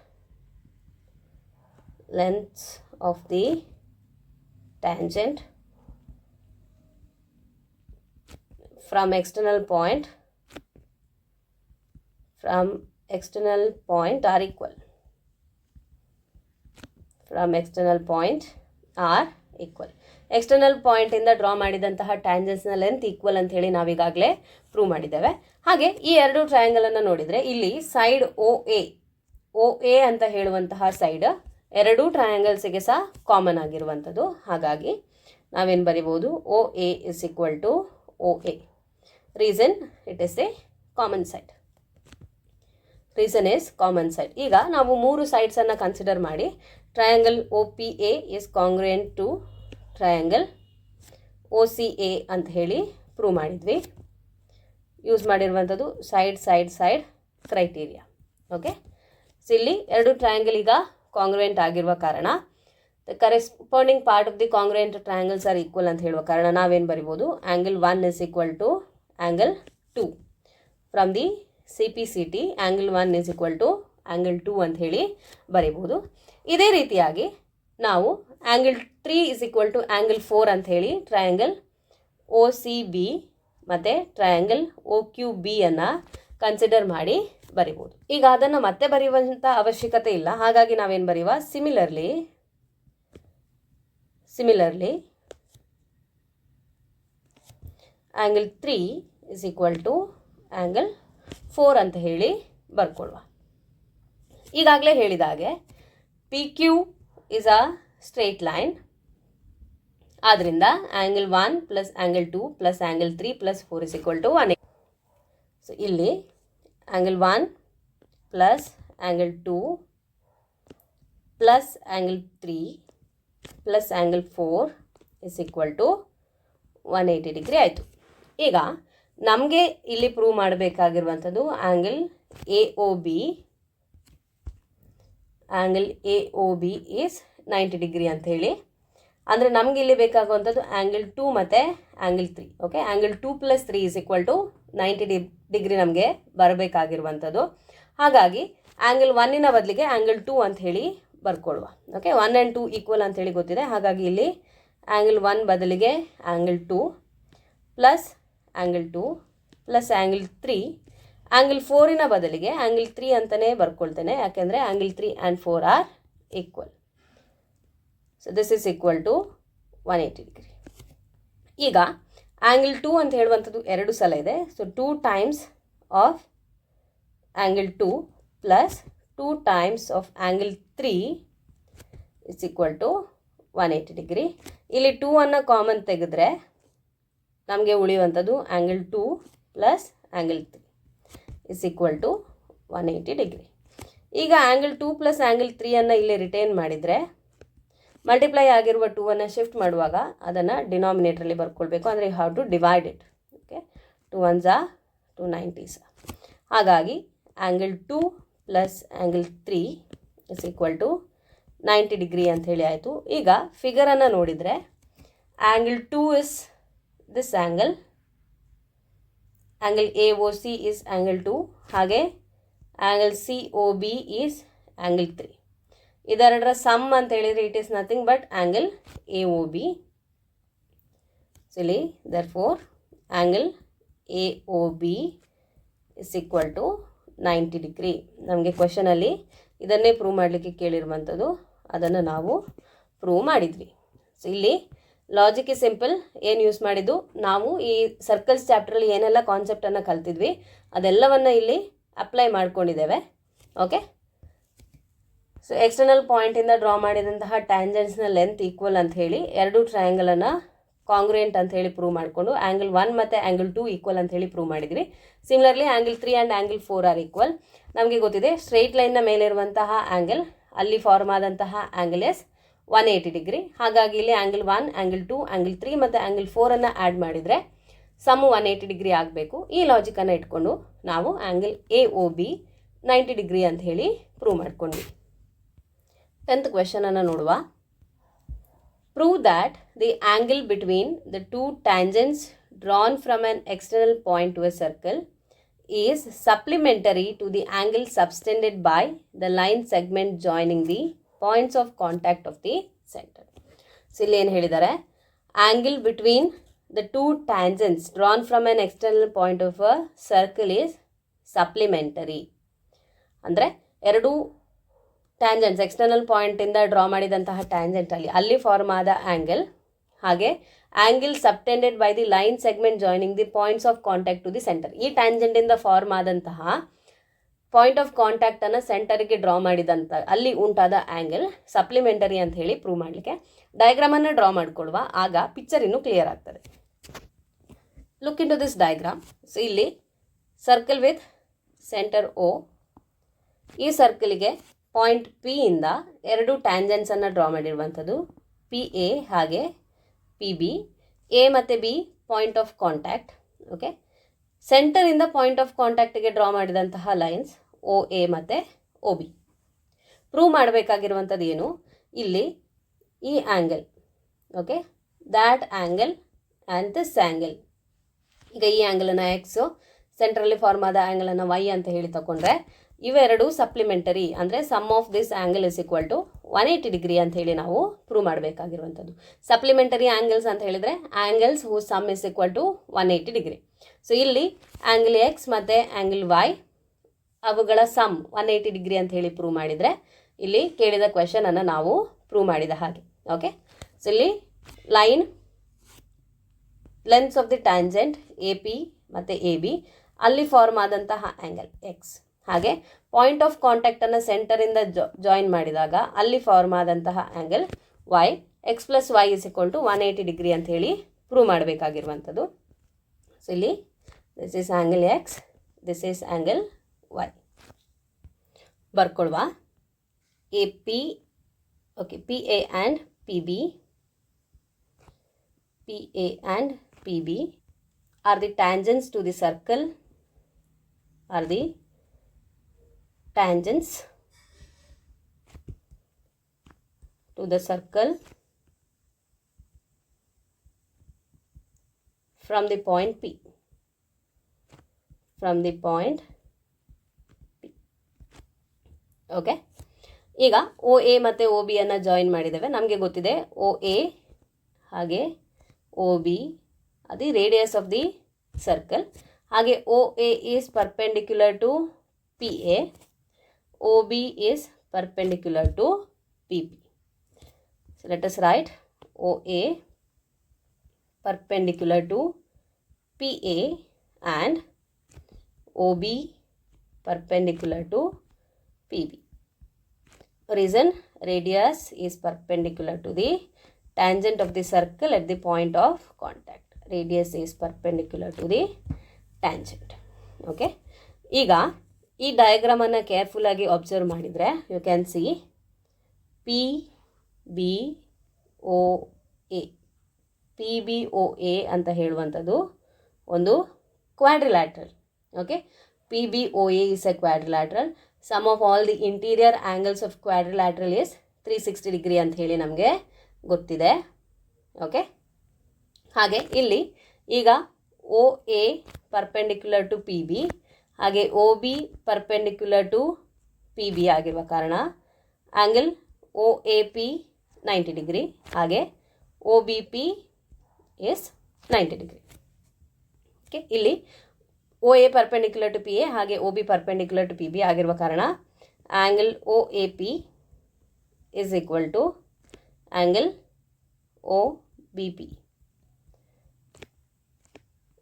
from external point are equal. External ಪಾಯಿಂಟಿಂದ draw ಮಾಡಿದಂತಹ ಟ್ಯಾಂಜೆಂಟ್ಸ್ನ length equal ಅಂತ ಹೇಳಿ ನಾವೀಗಾಗಲೇ prove ಮಾಡಿದ್ದೇವೆ. ಹಾಗೆ ಈ ಎರಡು ಟ್ರಯಾಂಗಲನ್ನು ನೋಡಿದರೆ ಇಲ್ಲಿ ಸೈಡ್ OA ಅಂತ ಹೇಳುವಂತಹ ಸೈಡ್ ಎರಡೂ ಟ್ರಯಾಂಗಲ್ಸಿಗೆ ಸಹ ಕಾಮನ್ ಆಗಿರುವಂಥದ್ದು. ಹಾಗಾಗಿ ನಾವೇನು ಬರಿಬೋದು, OA is equal to OA. Reason it is a common side. Reason is common side. ಈಗ ನಾವು ಮೂರು ಸೈಡ್ಸನ್ನು ಕನ್ಸಿಡರ್ ಮಾಡಿ triangle OPA is congruent to triangle OCA ಅಂತ ಹೇಳಿ ಪ್ರೂವ್ ಮಾಡಿದ್ವಿ. ಯೂಸ್ ಮಾಡಿರುವಂಥದ್ದು ಸೈಡ್ ಕ್ರೈಟೀರಿಯಾ. ಓಕೆ, ಸೊ ಇಲ್ಲಿ ಎರಡು ಟ್ರಯಾಂಗಲ್ ಈಗ ಕಾಂಗ್ರುಯೆಂಟ್ ಆಗಿರುವ ಕಾರಣ the corresponding part of the congruent triangles are equal ಅಂತ ಹೇಳುವ ಕಾರಣ ನಾವೇನು ಬರಿಬೋದು, angle 1 is equal to angle 2. From the CPCT angle 1 is equal to angle 2 ಅಂತ ಹೇಳಿ ಬರಿಬೋದು. ಇದೇ ರೀತಿಯಾಗಿ ನಾವು angle 3 is equal to angle 4 ಅಂತ ಹೇಳಿ ಟ್ರಯಾಂಗಲ್ OCB ಮತ್ತು ಟ್ರಯಾಂಗಲ್ OQB ಅನ್ನು ಕನ್ಸಿಡರ್ ಮಾಡಿ ಬರಿಬೋದು. ಈಗ ಅದನ್ನು ಮತ್ತೆ ಬರೆಯುವಂಥ ಅವಶ್ಯಕತೆ ಇಲ್ಲ. ಹಾಗಾಗಿ ನಾವೇನು ಬರೆಯುವ, similarly angle 3 is equal to angle 4 ಅಂತ ಹೇಳಿ ಬರ್ಕೊಳ್ಳುವ. ಈಗಾಗಲೇ ಹೇಳಿದ ಹಾಗೆ PQ is a straight line. ಆದ್ದರಿಂದ angle 1 plus angle 2 plus angle 3 plus 4 is equal to 1. So ಇಲ್ಲಿ angle 1 plus angle 2 plus angle 3 plus angle 4 is equal to 180 degree ಆಯಿತು. ಈಗ ನಮಗೆ ಇಲ್ಲಿ ಪ್ರೂವ್ ಮಾಡಬೇಕಾಗಿರುವಂಥದ್ದು ಆ್ಯಂಗಲ್ AOB ಈಸ್ 90 ಡಿಗ್ರಿ ಅಂತ ಹೇಳಿ. ಅಂದರೆ ನಮಗೆ ಇಲ್ಲಿ ಬೇಕಾಗುವಂಥದ್ದು ಆ್ಯಂಗಲ್ 2 ಮತ್ತು angle 3. Okay, angle 2 plus 3 is equal to 90 degree ನಮಗೆ ಬರಬೇಕಾಗಿರುವಂಥದ್ದು. ಹಾಗಾಗಿ ಆ್ಯಂಗಲ್ 1ನ ಬದಲಿಗೆ ಆ್ಯಂಗಲ್ 2 ಅಂತ ಹೇಳಿ ಬರ್ಕೊಳ್ಳುವ. ಓಕೆ, 1 ಆ್ಯಂಡ್ 2 ಈಕ್ವಲ್ ಅಂತ ಹೇಳಿ ಗೊತ್ತಿದೆ. ಹಾಗಾಗಿ ಇಲ್ಲಿ ಆ್ಯಂಗಲ್ 1 ಬದಲಿಗೆ angle 2 plus angle 2 plus angle 3, angle 4ನ ಬದಲಿಗೆ ಆ್ಯಂಗಲ್ 3 ಅಂತಲೇ ಬರ್ಕೊಳ್ತೇನೆ, ಯಾಕೆಂದರೆ angle 3 and 4 are equal. So this is equal to 180 degree. ಈಗ ಆ್ಯಂಗಲ್ 2 ಅಂತ ಹೇಳುವಂಥದ್ದು 2 ಸಲ ಇದೆ. ಸೊ 2 times of angle 2 plus 2 times of angle 3 is equal to 180 degree. ಇಲ್ಲಿ 2 ಅನ್ನು ಕಾಮನ್ ತೆಗೆದ್ರೆ ನಮಗೆ ಉಳಿಯುವಂಥದ್ದು angle 2 plus angle 3 is equal to 180 degree. ಈಗ ಆ್ಯಂಗಲ್ 2 ಪ್ಲಸ್ ಆ್ಯಂಗಲ್ 3 ಅನ್ನು ಇಲ್ಲಿ ರಿಟೈನ್ ಮಾಡಿದರೆ ಮಲ್ಟಿಪ್ಲೈ ಆಗಿರುವ 2 ಅನ್ನು ಶಿಫ್ಟ್ ಮಾಡುವಾಗ ಅದನ್ನು ಡಿನಾಮಿನೇಟ್ರಲ್ಲಿ ಬರ್ಕೊಳ್ಬೇಕು. ಅಂದರೆ you have to divide it. Okay, 2 1s are 2 90s. ಹಾಗಾಗಿ angle 2 plus angle 3 is equal to 90 degree ಅಂತ ಹೇಳಿ ಆಯಿತು. ಈಗ ಫಿಗರನ್ನು ನೋಡಿದರೆ angle 2 is this angle AOC is angle 2 ಹಾಗೆ ಆ್ಯಂಗಲ್ COB is angle 3. ಇದೆರಡರ ಸಮ್ ಅಂತ ಹೇಳಿದರೆ it is nothing but angle AOB. So ಇಲ್ಲಿ therefore angle AOB is equal to 90 degree. ನಮಗೆ ಕ್ವೆಶನಲ್ಲಿ ಇದನ್ನೇ ಪ್ರೂವ್ ಮಾಡಲಿಕ್ಕೆ ಕೇಳಿರುವಂಥದ್ದು, ಅದನ್ನು ನಾವು ಪ್ರೂವ್ ಮಾಡಿದ್ವಿ. ಸೊ ಇಲ್ಲಿ ಲಾಜಿಕ್ ಇಸ್ ಸಿಂಪಲ್. ಏನು ಯೂಸ್ ಮಾಡಿದ್ದು, ನಾವು ಈ ಸರ್ಕಲ್ಸ್ ಚಾಪ್ಟ್ರಲ್ಲಿ ಏನೆಲ್ಲ ಕಾನ್ಸೆಪ್ಟನ್ನು ಕಲ್ತಿದ್ವಿ ಅದೆಲ್ಲವನ್ನು ಇಲ್ಲಿ ಅಪ್ಲೈ ಮಾಡ್ಕೊಂಡಿದ್ದೇವೆ. ಓಕೆ, ಸೊ ಎಕ್ಸ್ಟರ್ನಲ್ ಪಾಯಿಂಟಿಂದ ಡ್ರಾ ಮಾಡಿದಂತಹ ಟ್ಯಾಂಜೆಂಟ್ಸ್ನ ಲೆಂತ್ ಈಕ್ವಲ್ ಅಂತ ಹೇಳಿ ಎರಡು ಟ್ರಯಾಂಗಲನ್ನು ಕಾಂಗ್ರುಯೆಂಟ್ ಅಂತ ಹೇಳಿ ಪ್ರೂವ್ ಮಾಡಿಕೊಂಡು ಆ್ಯಂಗಲ್ 1 ಮತ್ತು ಆ್ಯಂಗಲ್ 2 ಈಕ್ವಲ್ ಅಂತ ಹೇಳಿ ಪ್ರೂವ್ ಮಾಡಿದ್ವಿ. Similarly angle 3 and angle 4 are equal. ನಮಗೆ ಗೊತ್ತಿದೆ ಸ್ಟ್ರೈಟ್ ಲೈನ್ನ ಮೇಲಿರುವಂತಹ ಆ್ಯಂಗಲ್ ಅಲ್ಲಿ ಫಾರ್ಮ್ ಆದಂತಹ ಆ್ಯಂಗಲ್ ಎಸ್ 180 ಡಿಗ್ರಿ. ಹಾಗಾಗಿ ಇಲ್ಲಿ ಆ್ಯಂಗಲ್ 1, ಆ್ಯಂಗಲ್ 2, ಆ್ಯಂಗಲ್ 3 ಮತ್ತು ಆ್ಯಂಗಲ್ 4ಅನ್ನು ಆ್ಯಡ್ ಮಾಡಿದರೆ ಸಮ್ಮು 180 ಡಿಗ್ರಿ ಆಗಬೇಕು. ಈ ಲಾಜಿಕನ್ನು ಇಟ್ಕೊಂಡು ನಾವು ಆ್ಯಂಗಲ್ AOB 90 ಡಿಗ್ರಿ ಅಂತ ಹೇಳಿ ಪ್ರೂವ್ ಮಾಡ್ಕೊಂಡ್ವಿ. 10th ಕ್ವೆಶನನ್ನು ನೋಡುವ. Prove that the angle between the two tangents drawn from an external point to a circle is supplementary to the angle subtended by the line segment joining the points of contact of the centre. So ಇಲ್ಲಿ ಏನು ಹೇಳಿದ್ದಾರೆ, angle between the two tangents drawn from an external point of a circle is supplementary. ಅಂದರೆ ಎರಡು tangents external ಪಾಯಿಂಟಿಂದ draw ಮಾಡಿದಂತಹ ಟ್ಯಾಂಜೆಂಟಲ್ಲಿ ಅಲ್ಲಿ form ಆದ angle ಹಾಗೆ angle subtended by the line segment joining the points of contact to the centre. ಈ ಟ್ಯಾಂಜೆಂಟಿಂದ form ಆದಂತಹ ಪಾಯಿಂಟ್ ಆಫ್ ಕಾಂಟ್ಯಾಕ್ಟನ್ನು ಸೆಂಟರ್ಗೆ ಡ್ರಾ ಮಾಡಿದಂಥ ಅಲ್ಲಿ ಉಂಟಾದ ಆ್ಯಂಗಲ್ ಸಪ್ಲಿಮೆಂಟರಿ ಅಂತ ಹೇಳಿ ಪ್ರೂವ್ ಮಾಡಲಿಕ್ಕೆ ಡಯಾಗ್ರಾಮನ್ನು ಡ್ರಾ ಮಾಡಿಕೊಡುವ. ಆಗ ಪಿಕ್ಚರ್ ಇನ್ನೂ ಕ್ಲಿಯರ್ ಆಗ್ತದೆ. Look into this diagram. So ಇಲ್ಲಿ ಸರ್ಕಲ್ ವಿತ್ ಸೆಂಟರ್ O. ಈ ಸರ್ಕಲ್ಗೆ ಪಾಯಿಂಟ್ P ಇಂದ ಎರಡು ಟ್ಯಾಂಜೆಂಟ್ಸನ್ನು ಡ್ರಾ ಮಾಡಿರುವಂಥದ್ದು PA ಹಾಗೆ PB. A ಮತ್ತು B point of contact. Okay, ಸೆಂಟರಿಂದ ಪಾಯಿಂಟ್ ಆಫ್ ಕಾಂಟ್ಯಾಕ್ಟಿಗೆ ಡ್ರಾ ಮಾಡಿದಂತಹ ಲೈನ್ಸ್ OA ಮತ್ತು OB. ಪ್ರೂವ್ ಮಾಡಬೇಕಾಗಿರುವಂಥದ್ದು ಏನು, ಇಲ್ಲಿ ಈ angle, okay, that angle and this angle. ಈಗ ಈ ಆ್ಯಂಗಲನ್ನು ಎಕ್ಸು, ಸೆಂಟ್ರಲ್ಲಿ ಫಾರ್ಮ್ ಆದ ಆ್ಯಂಗಲನ್ನು Y ಅಂತ ಹೇಳಿ ತಗೊಂಡ್ರೆ ಇವೆರಡು ಸಪ್ಲಿಮೆಂಟರಿ, ಅಂದರೆ sum of this angle is equal to 180 degree ಅಂತ ಹೇಳಿ ನಾವು ಪ್ರೂವ್ ಮಾಡಬೇಕಾಗಿರುವಂಥದ್ದು. ಸಪ್ಲಿಮೆಂಟರಿ ಆ್ಯಂಗಲ್ಸ್ ಅಂತ ಹೇಳಿದರೆ angles who sum is equal to 180 degree. So ಇಲ್ಲಿ ಆ್ಯಂಗಲ್ X ಮತ್ತು ಆ್ಯಂಗಲ್ Y ಅವುಗಳ ಸಮ್ 180 ಡಿಗ್ರಿ ಅಂತ ಹೇಳಿ ಪ್ರೂವ್ ಮಾಡಿದರೆ ಇಲ್ಲಿ ಕೇಳಿದ ಕ್ವೆಶನನ್ನು ನಾವು ಪ್ರೂವ್ ಮಾಡಿದ ಹಾಗೆ. ಓಕೆ, ಸೊ ಇಲ್ಲಿ line lengths of the tangent AP ಮತ್ತು AB ಅಲ್ಲಿ ಫಾರ್ಮ್ ಆದಂತಹ ಆ್ಯಂಗಲ್ X ಹಾಗೆ ಪಾಯಿಂಟ್ ಆಫ್ ಕಾಂಟ್ಯಾಕ್ಟನ್ನು ಸೆಂಟರಿಂದ ಜಾಯಿನ್ ಮಾಡಿದಾಗ ಅಲ್ಲಿ ಫಾರ್ಮ್ ಆದಂತಹ angle Y, X plus Y is equal to 180 degree ಅಂತ ಹೇಳಿ ಪ್ರೂವ್ ಮಾಡಬೇಕಾಗಿರುವಂಥದ್ದು. ಸೊ ಇಲ್ಲಿ this is angle X, this is angle Y. ಬರ್ಕೊಳ್ವಾ. AP, okay, PA and PB, PA and PB are the tangents to the circle, are the tangents to the circle from the point P, from the point P. Okay, ಈಗ OA ಮತ್ತು OB ಅನ್ನು join ಮಾಡಿದ್ದೇವೆ. ನಮಗೆ ಗೊತ್ತಿದೆ OA ಹಾಗೆ OB ಅದು radius of the circle. ಹಾಗೆ OA is perpendicular to PA, OB is perpendicular to PP. So let us write OA perpendicular to PA and OB perpendicular to PB. Reason, radius is perpendicular to the tangent of the circle at the point of contact. Radius is perpendicular to the tangent. Okay. ಈಗ ಈ ಡಯಾಗ್ರಾಮನ್ನು careful ಆಗಿ observe ಮಾಡಿದರೆ you can see PBOA ಅಂತ ಹೇಳುವಂಥದ್ದು ಒಂದು quadrilateral. Okay, PBOA is a quadrilateral. Sum of all the interior angles of quadrilateral is 360 degree ಅಂತ ಹೇಳಿ ನಮಗೆ ಗೊತ್ತಿದೆ. ಓಕೆ, ಹಾಗೆ ಇಲ್ಲಿ ಈಗ OA ಪರ್ಪೆಂಡಿಕ್ಯುಲರ್ ಟು PB ಹಾಗೆ OB ಪರ್ಪೆಂಡಿಕ್ಯುಲರ್ ಟು PB ಆಗಿರುವ ಕಾರಣ ಆ್ಯಂಗಲ್ OAP 90 ಡಿಗ್ರಿ ಹಾಗೆ OBP is 90 ಡಿಗ್ರಿ. ಓಕೆ, ಇಲ್ಲಿ OA ಪರ್ಪೆಂಡಿಕ್ಯುಲರ್ ಟು PA ಹಾಗೆ OB ಪರ್ಪೆಂಡಿಕ್ಯುಲರ್ ಟು PB ಆಗಿರುವ ಕಾರಣ angle OAP is equal to angle OBP,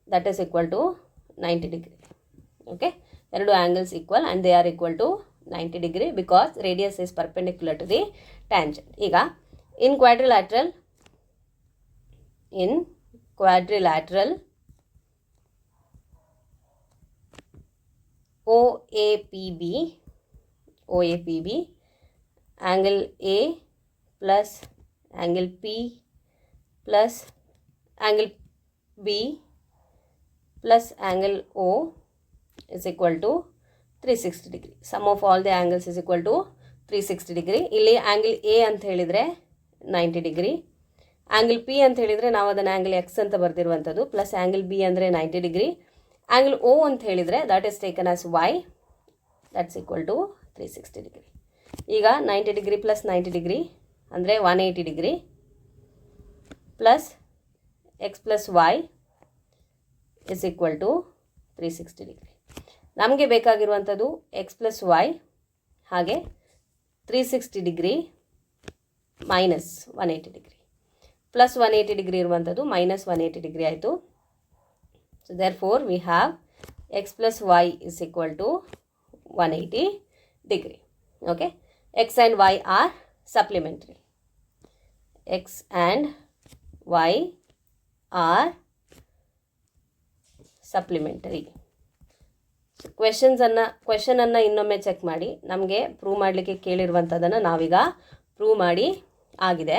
that is equal to 90 degree. Okay, ಎರಡು angles equal and they are equal to 90 degree because radius is perpendicular to the tangent. ಈಗ in quadrilateral OAPB angle A plus angle P plus angle B plus angle O is equal to 360 degree. Sum of all the angles is equal to 360 degree. ಇಲ್ಲಿ angle A ಅಂತ ಹೇಳಿದರೆ 90 degree, angle P ಅಂತ ಹೇಳಿದರೆ ನಾವು ಅದನ್ನು angle X ಅಂತ ಬರೆದಿರುವಂಥದ್ದು, plus angle B ಅಂದರೆ 90 degree, angle O ಅಂತ ಹೇಳಿದರೆ that is taken as Y, that's equal to 360 degree. ಈಗ 90 degree plus 90 degree ಅಂದರೆ 180 degree plus X plus Y is equal to 360 degree. ನಮಗೆ ಬೇಕಾಗಿರುವಂಥದ್ದು X plus Y ಹಾಗೆ 360 degree minus 180 degree plus 180 degree ಇರುವಂಥದ್ದು minus 180 degree ಆಯಿತು. So therefore we have X plus Y is equal to 180 degree. Okay, X and Y are supplementary. X and Y are supplementary. ಕ್ವೆಶನನ್ನು ಇನ್ನೊಮ್ಮೆ check ಮಾಡಿ, ನಮಗೆ prove ಮಾಡಲಿಕ್ಕೆ ಕೇಳಿರುವಂಥದ್ದನ್ನು ನಾವೀಗ prove ಮಾಡಿ ಆಗಿದೆ.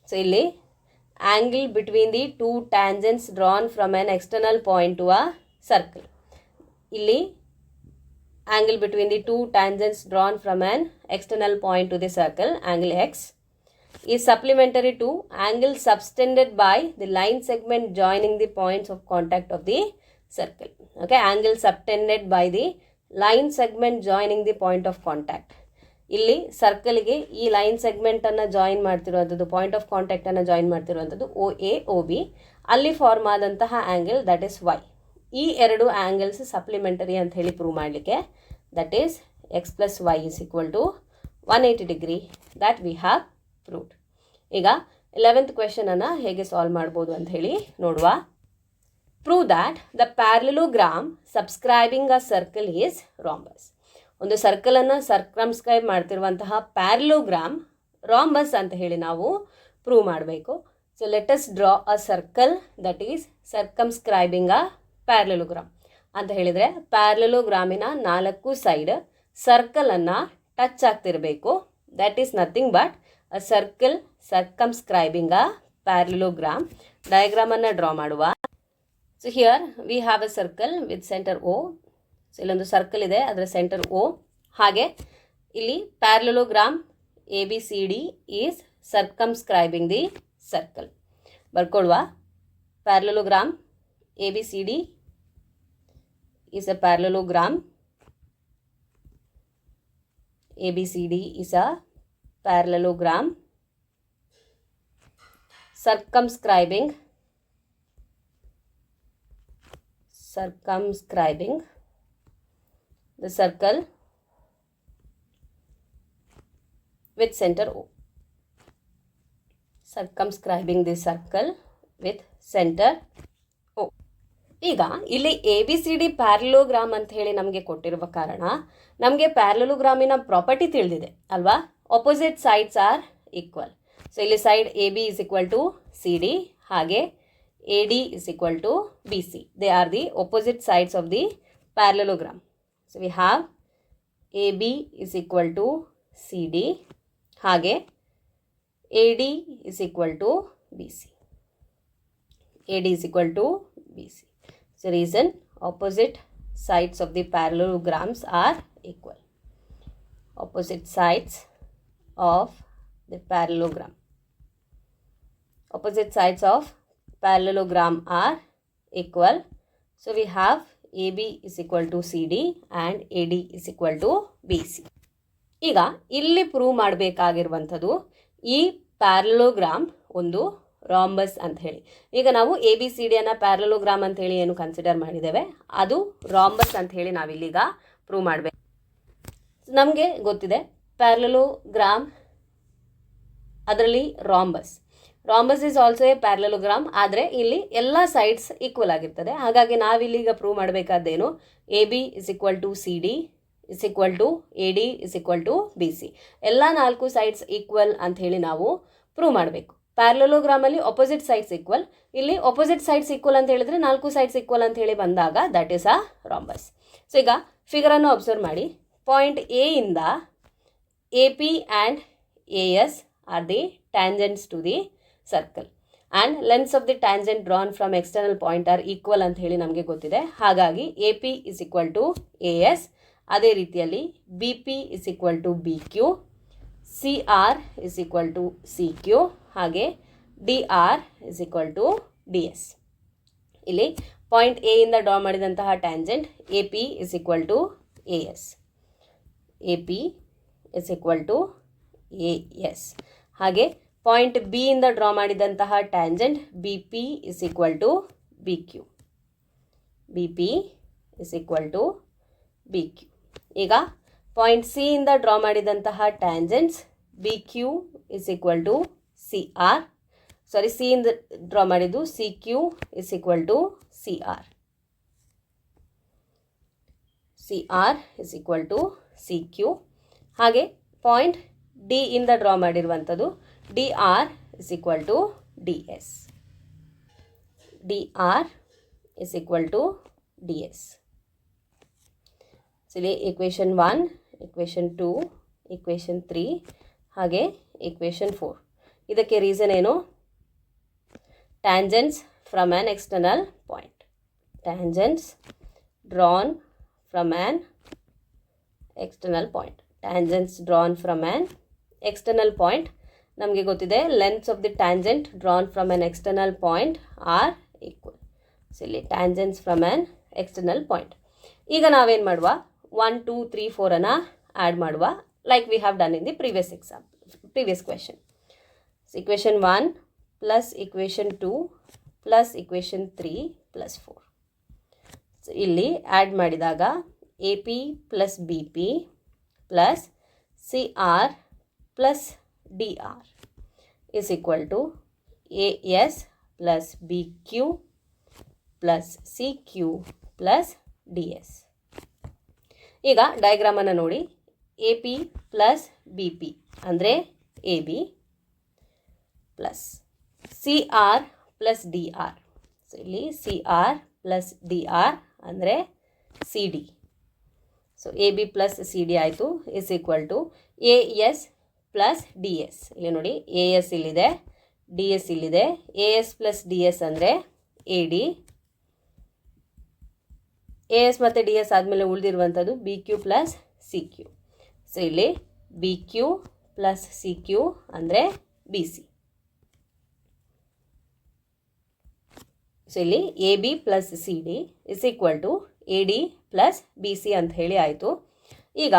So ಇಲ್ಲಿ angle between the two tangents drawn from an external point to a circle. ಇಲ್ಲಿ angle between the two tangents drawn from an external point to the circle, angle X, is supplementary to angle subtended by the line segment joining the points of contact of the circle. Okay, angle subtended by the line segment joining the point of contact. ಇಲ್ಲಿ ಸರ್ಕಲ್ಗೆ ಈ line ಸೆಗ್ಮೆಂಟನ್ನು join ಮಾಡ್ತಿರುವಂಥದ್ದು, point of ಕಾಂಟ್ಯಾಕ್ಟನ್ನು join ಮಾಡ್ತಿರುವಂಥದ್ದು OA OB, ಅಲ್ಲಿ form ಆದಂತಹ angle that is Y. ಈ ಎರಡು ಆ್ಯಂಗಲ್ಸ್ ಸಪ್ಲಿಮೆಂಟರಿ ಅಂತ ಹೇಳಿ ಪ್ರೂವ್ ಮಾಡಲಿಕ್ಕೆ, that is X plus Y is equal to 180 degree, that we have proved. ಈಗ 11th ಕ್ವೆಶನನ್ನು ಹೇಗೆ ಸಾಲ್ವ್ ಮಾಡ್ಬೋದು ಅಂತ ಹೇಳಿ ನೋಡುವ. Prove that the parallelogram subscribing a circle is rhombus. ಒಂದು ಸರ್ಕಲನ್ನು ಸರ್ಕಮ್ಸ್ಕ್ರೈಬ್ ಮಾಡ್ತಿರುವಂತಹ ಪ್ಯಾರಲೋಗ್ರಾಮ್ ರಾಂಬಸ್ ಅಂತ ಹೇಳಿ ನಾವು ಪ್ರೂವ್ ಮಾಡಬೇಕು. So let us draw a circle that is circumscribing a parallelogram ಅಂತ ಹೇಳಿದರೆ, ಪ್ಯಾರಲೋಗ್ರಾಮಿನ 4 ಸೈಡ್ ಸರ್ಕಲನ್ನು ಟಚ್ ಆಗ್ತಿರಬೇಕು. That is nothing but a circle circumscribing a parallelogram. ಡಯಾಗ್ರಾಮನ್ನು ಡ್ರಾ ಮಾಡುವ. So here we have a circle with centre O. So ಇಲ್ಲೊಂದು circle ಇದೆ, ಅದರ ಸೆಂಟರ್ O. ಹಾಗೆ ಇಲ್ಲಿ parallelogram ABCD is circumscribing the circle. ಬರ್ಕೊಳ್ಳುವ. Parallelogram ABCD is a parallelogram. ABCD is a parallelogram circumscribing the circle with center O. Circumscribing the circle with centre O. ಈಗ ಇಲ್ಲಿ ABCD parallelogram ಅಂತ ಹೇಳಿ ನಮಗೆ ಕೊಟ್ಟಿರುವ ಕಾರಣ ನಮಗೆ ಪ್ಯಾರಲೋಗ್ರಾಮಿನ ಪ್ರಾಪರ್ಟಿ ತಿಳಿದಿದೆ ಅಲ್ವಾ? Opposite sides are equal. So ಇಲ್ಲಿ side AB is equal to CD, ಹಾಗೆ AD is equal to BC. They are the opposite sides of the parallelogram. So we have AB is equal to CD, ಹಾಗೆ AD is equal to BC. AD is equal to BC. So reason, opposite sides of the parallelograms are equal. Opposite sides of the parallelogram. Opposite sides of parallelogram are equal. So we have AB is equal to CD and AD is equal to BC. ಈಗ ಇಲ್ಲಿ prove ಮಾಡಬೇಕಾಗಿರುವಂಥದ್ದು ಈ parallelogram ಒಂದು rhombus ಅಂತ ಹೇಳಿ. ಈಗ ನಾವು ABCD ಅನ್ನ parallelogram ಅಂತ ಹೇಳಿ ಏನು ಕನ್ಸಿಡರ್ ಮಾಡಿದ್ದೇವೆ ಅದು ರಾಂಬಸ್ ಅಂತ ಹೇಳಿ ನಾವಿಲ್ಲೀಗ ಪ್ರೂವ್ ಮಾಡಬೇಕು. ನಮಗೆ ಗೊತ್ತಿದೆ ಪ್ಯಾರಲೋಗ್ರಾಮ್ ಅದರಲ್ಲಿ rhombus is also A parallelogram, ಆದರೆ ಇಲ್ಲಿ ಎಲ್ಲ ಸೈಡ್ಸ್ ಈಕ್ವಲ್ ಆಗಿರ್ತದೆ. ಹಾಗಾಗಿ ನಾವಿಲ್ಲೀಗ prove ಮಾಡಬೇಕಾದ್ದೇನು, AB is equal to CD is equal to AD is equal to BC. ಎಲ್ಲ 4 ಸೈಡ್ಸ್ ಈಕ್ವಲ್ ಅಂತ ಹೇಳಿ ನಾವು ಪ್ರೂವ್ ಮಾಡಬೇಕು. ಪ್ಯಾರಲೋಗ್ರಾಮಲ್ಲಿ ಆಪೋಸಿಟ್ ಸೈಡ್ಸ್ ಈಕ್ವಲ್, ಇಲ್ಲಿ ಆಪೋಸಿಟ್ ಸೈಡ್ಸ್ ಈಕ್ವಲ್ ಅಂತ ಹೇಳಿದ್ರೆ 4 ಸೈಡ್ಸ್ ಈಕ್ವಲ್ ಅಂತ ಹೇಳಿ ಬಂದಾಗ that is a rhombus. So ಈಗ ಫಿಗರನ್ನು ಅಬ್ಸರ್ವ್ ಮಾಡಿ. ಪಾಯಿಂಟ್ ಎ ಇಂದ AP and AS are the tangents to the circle and lengths of the tangent drawn from external point are equal ಅಂತ ಹೇಳಿ ನಮಗೆ ಗೊತ್ತಿದೆ. ಹಾಗಾಗಿ AP is equal to AS, ಅದೇ ರೀತಿಯಲ್ಲಿ BP is equal to BQ, CR is equal to CQ, ಹಾಗೆ DR is equal to DS. ಇಲ್ಲಿ point A ಇಂದ ಡ್ರಾ ಮಾಡಿದಂತಹ tangent AP is equal to AS, AP is equal to AS. ಹಾಗೆ point B ಇಂದ draw ಮಾಡಿದಂತಹ tangent BP is equal to BQ, BP is equal to BQ. ಈಗ point C ಇಂದ draw ಮಾಡಿದಂತಹ tangents BQ is equal to CR, sorry C ಇಂದ draw ಮಾಡಿದ್ದು CQ is equal to CR, CR is equal to CQ. ಹಾಗೆ point D ಇಂದ draw ಮಾಡಿರುವಂಥದ್ದು DR is equal to DS, DR is equal to DS. So ಇಲ್ಲಿ equation 1, equation 2, equation 3 ಹಾಗೆ equation 4. ಇದಕ್ಕೆ reason ಏನು, tangents from an external point, tangents drawn from an external point, tangents drawn from an external point. ನಮಗೆ ಗೊತ್ತಿದೆ lengths of the tangent drawn from an external point are equal. So ಇಲ್ಲಿ tangents from an external point. ಈಗ ನಾವೇನು ಮಾಡುವ, 1 2 3 4 ಅನ್ನು add ಮಾಡುವ, like we have done in the previous question. So equation 1 plus equation 2 plus equation 3 plus 4. So ಇಲ್ಲಿ add ಮಾಡಿದಾಗ AP plus BP plus CR plus DR is equal to AS plus BQ plus CQ plus DS. ಈಗ ಡಯಾಗ್ರಾಮನ್ನು ನೋಡಿ. AP plus BP ಅಂದರೆ AB plus CR plus DR. So ಇಲ್ಲಿ CR plus DR ಅಂದರೆ CD. So AB plus CD ಆಯಿತು, is equal to AS plus DS. ಇಲ್ಲಿ ನೋಡಿ AS ಇಲ್ಲಿದೆ, DS ಇಲ್ಲಿದೆ. AS ಪ್ಲಸ್ DS ಅಂದರೆ AD, AS ಮತ್ತು DS ಆದಮೇಲೆ ಉಳಿದಿರುವಂಥದ್ದು BQ ಪ್ಲಸ್ CQ. ಸೊ ಇಲ್ಲಿ BQ ಪ್ಲಸ್ CQ ಅಂದರೆ BC. ಸೊ ಇಲ್ಲಿ AB plus CD is equal to AD plus BC ಅಂತ ಹೇಳಿ ಆಯಿತು. ಈಗ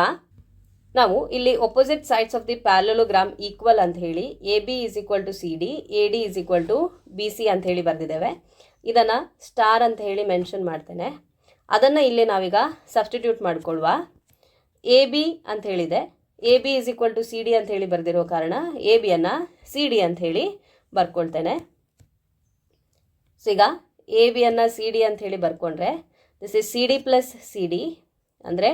ನಾವು ಇಲ್ಲಿ opposite sides of the parallelogram equal ಅಂತ ಹೇಳಿ AB is equal to CD, AD is equal to BC ಅಂತ ಹೇಳಿ ಬರೆದಿದ್ದೇವೆ. ಇದನ್ನು ಸ್ಟಾರ್ ಅಂತ ಹೇಳಿ ಮೆನ್ಷನ್ ಮಾಡ್ತೇನೆ. ಅದನ್ನು ಇಲ್ಲಿ ನಾವೀಗ ಸಬ್ಸ್ಟಿಟ್ಯೂಟ್ ಮಾಡಿಕೊಳ್ಳುವ. AB ಅಂತ ಹೇಳಿದೆ, AB is equal to CD ಅಂತ ಹೇಳಿ ಬರೆದಿರೋ ಕಾರಣ ABಯನ್ನು CD ಅಂತ ಹೇಳಿ ಬರ್ಕೊಳ್ತೇನೆ. ಸೊ ಈಗ ಎ ಬಿಯನ್ನು ಸಿ ಡಿ ಅಂತ ಹೇಳಿ ಬರ್ಕೊಂಡ್ರೆ this is C D plus C D ಅಂದರೆ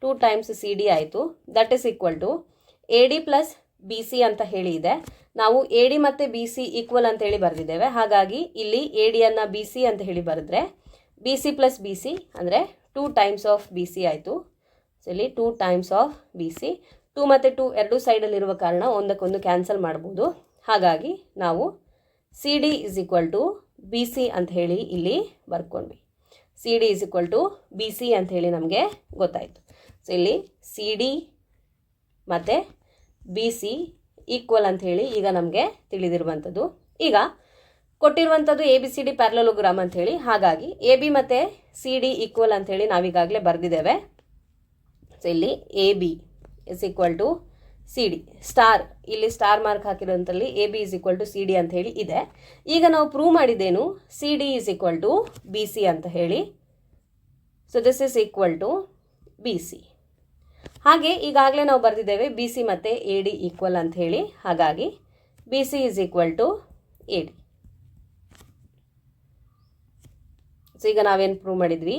2 ಟೈಮ್ಸ್ ಸಿ ಡಿ ಆಯಿತು. That is equal to A D plus B C ಅಂತ ಹೇಳಿ ಇದೆ. ನಾವು ಎ ಡಿ ಮತ್ತು ಬಿ ಸಿ ಈಕ್ವಲ್ ಅಂತ ಹೇಳಿ ಬರೆದಿದ್ದೇವೆ. ಹಾಗಾಗಿ ಇಲ್ಲಿ ಎ ಡಿಯನ್ನು ಬಿ ಸಿ ಅಂತ ಹೇಳಿ ಬರೆದ್ರೆ B C plus B C ಅಂದರೆ 2 ಟೈಮ್ಸ್ ಆಫ್ ಬಿ ಸಿ ಆಯಿತು. ಸೊ ಇಲ್ಲಿ 2 ಟೈಮ್ಸ್ ಆಫ್ ಬಿ ಸಿ, 2 ಮತ್ತು 2 ಎರಡೂ ಸೈಡಲ್ಲಿರುವ ಕಾರಣ ಒಂದಕ್ಕೊಂದು ಕ್ಯಾನ್ಸಲ್ ಮಾಡ್ಬೋದು. ಹಾಗಾಗಿ ನಾವು C D is equal to B C ಅಂತ ಹೇಳಿ ಇಲ್ಲಿ ಬರ್ಕೊಂಡ್ವಿ. C D is equal to B C ಅಂತ ಹೇಳಿ ನಮಗೆ ಗೊತ್ತಾಯಿತು. ಸೊ ಇಲ್ಲಿ ಸಿ ಡಿ ಮತ್ತು ಬಿ ಸಿ ಈಕ್ವಲ್ ಅಂತ ಹೇಳಿ ಈಗ ನಮಗೆ ತಿಳಿದಿರುವಂಥದ್ದು. ಈಗ ಕೊಟ್ಟಿರುವಂಥದ್ದು A B C D parallelogram ಅಂತ ಹೇಳಿ, ಹಾಗಾಗಿ ಎ ಬಿ ಮತ್ತು ಸಿ ಡಿ ಈಕ್ವಲ್ ಅಂತ ಹೇಳಿ ನಾವೀಗಾಗಲೇ ಬರೆದಿದ್ದೇವೆ. ಸೊ ಇಲ್ಲಿ A B is equal to C D star, ಇಲ್ಲಿ ಸ್ಟಾರ್ ಮಾರ್ಕ್ ಹಾಕಿರೋಂಥಲ್ಲಿ A B is equal to C D ಅಂತ ಹೇಳಿ ಇದೆ. ಈಗ ನಾವು ಪ್ರೂವ್ ಮಾಡಿದ್ದೇನು, C D is equal to B C ಅಂತ ಹೇಳಿ. So this is equal to B C. ಹಾಗೆ ಈಗಾಗಲೇ ನಾವು ಬರೆದಿದ್ದೇವೆ ಬಿ ಸಿ ಮತ್ತು ಎ ಡಿ ಈಕ್ವಲ್ ಅಂತ ಹೇಳಿ, ಹಾಗಾಗಿ B C is equal to A D. So ಈಗ ನಾವೇನು ಪ್ರೂವ್ ಮಾಡಿದ್ವಿ,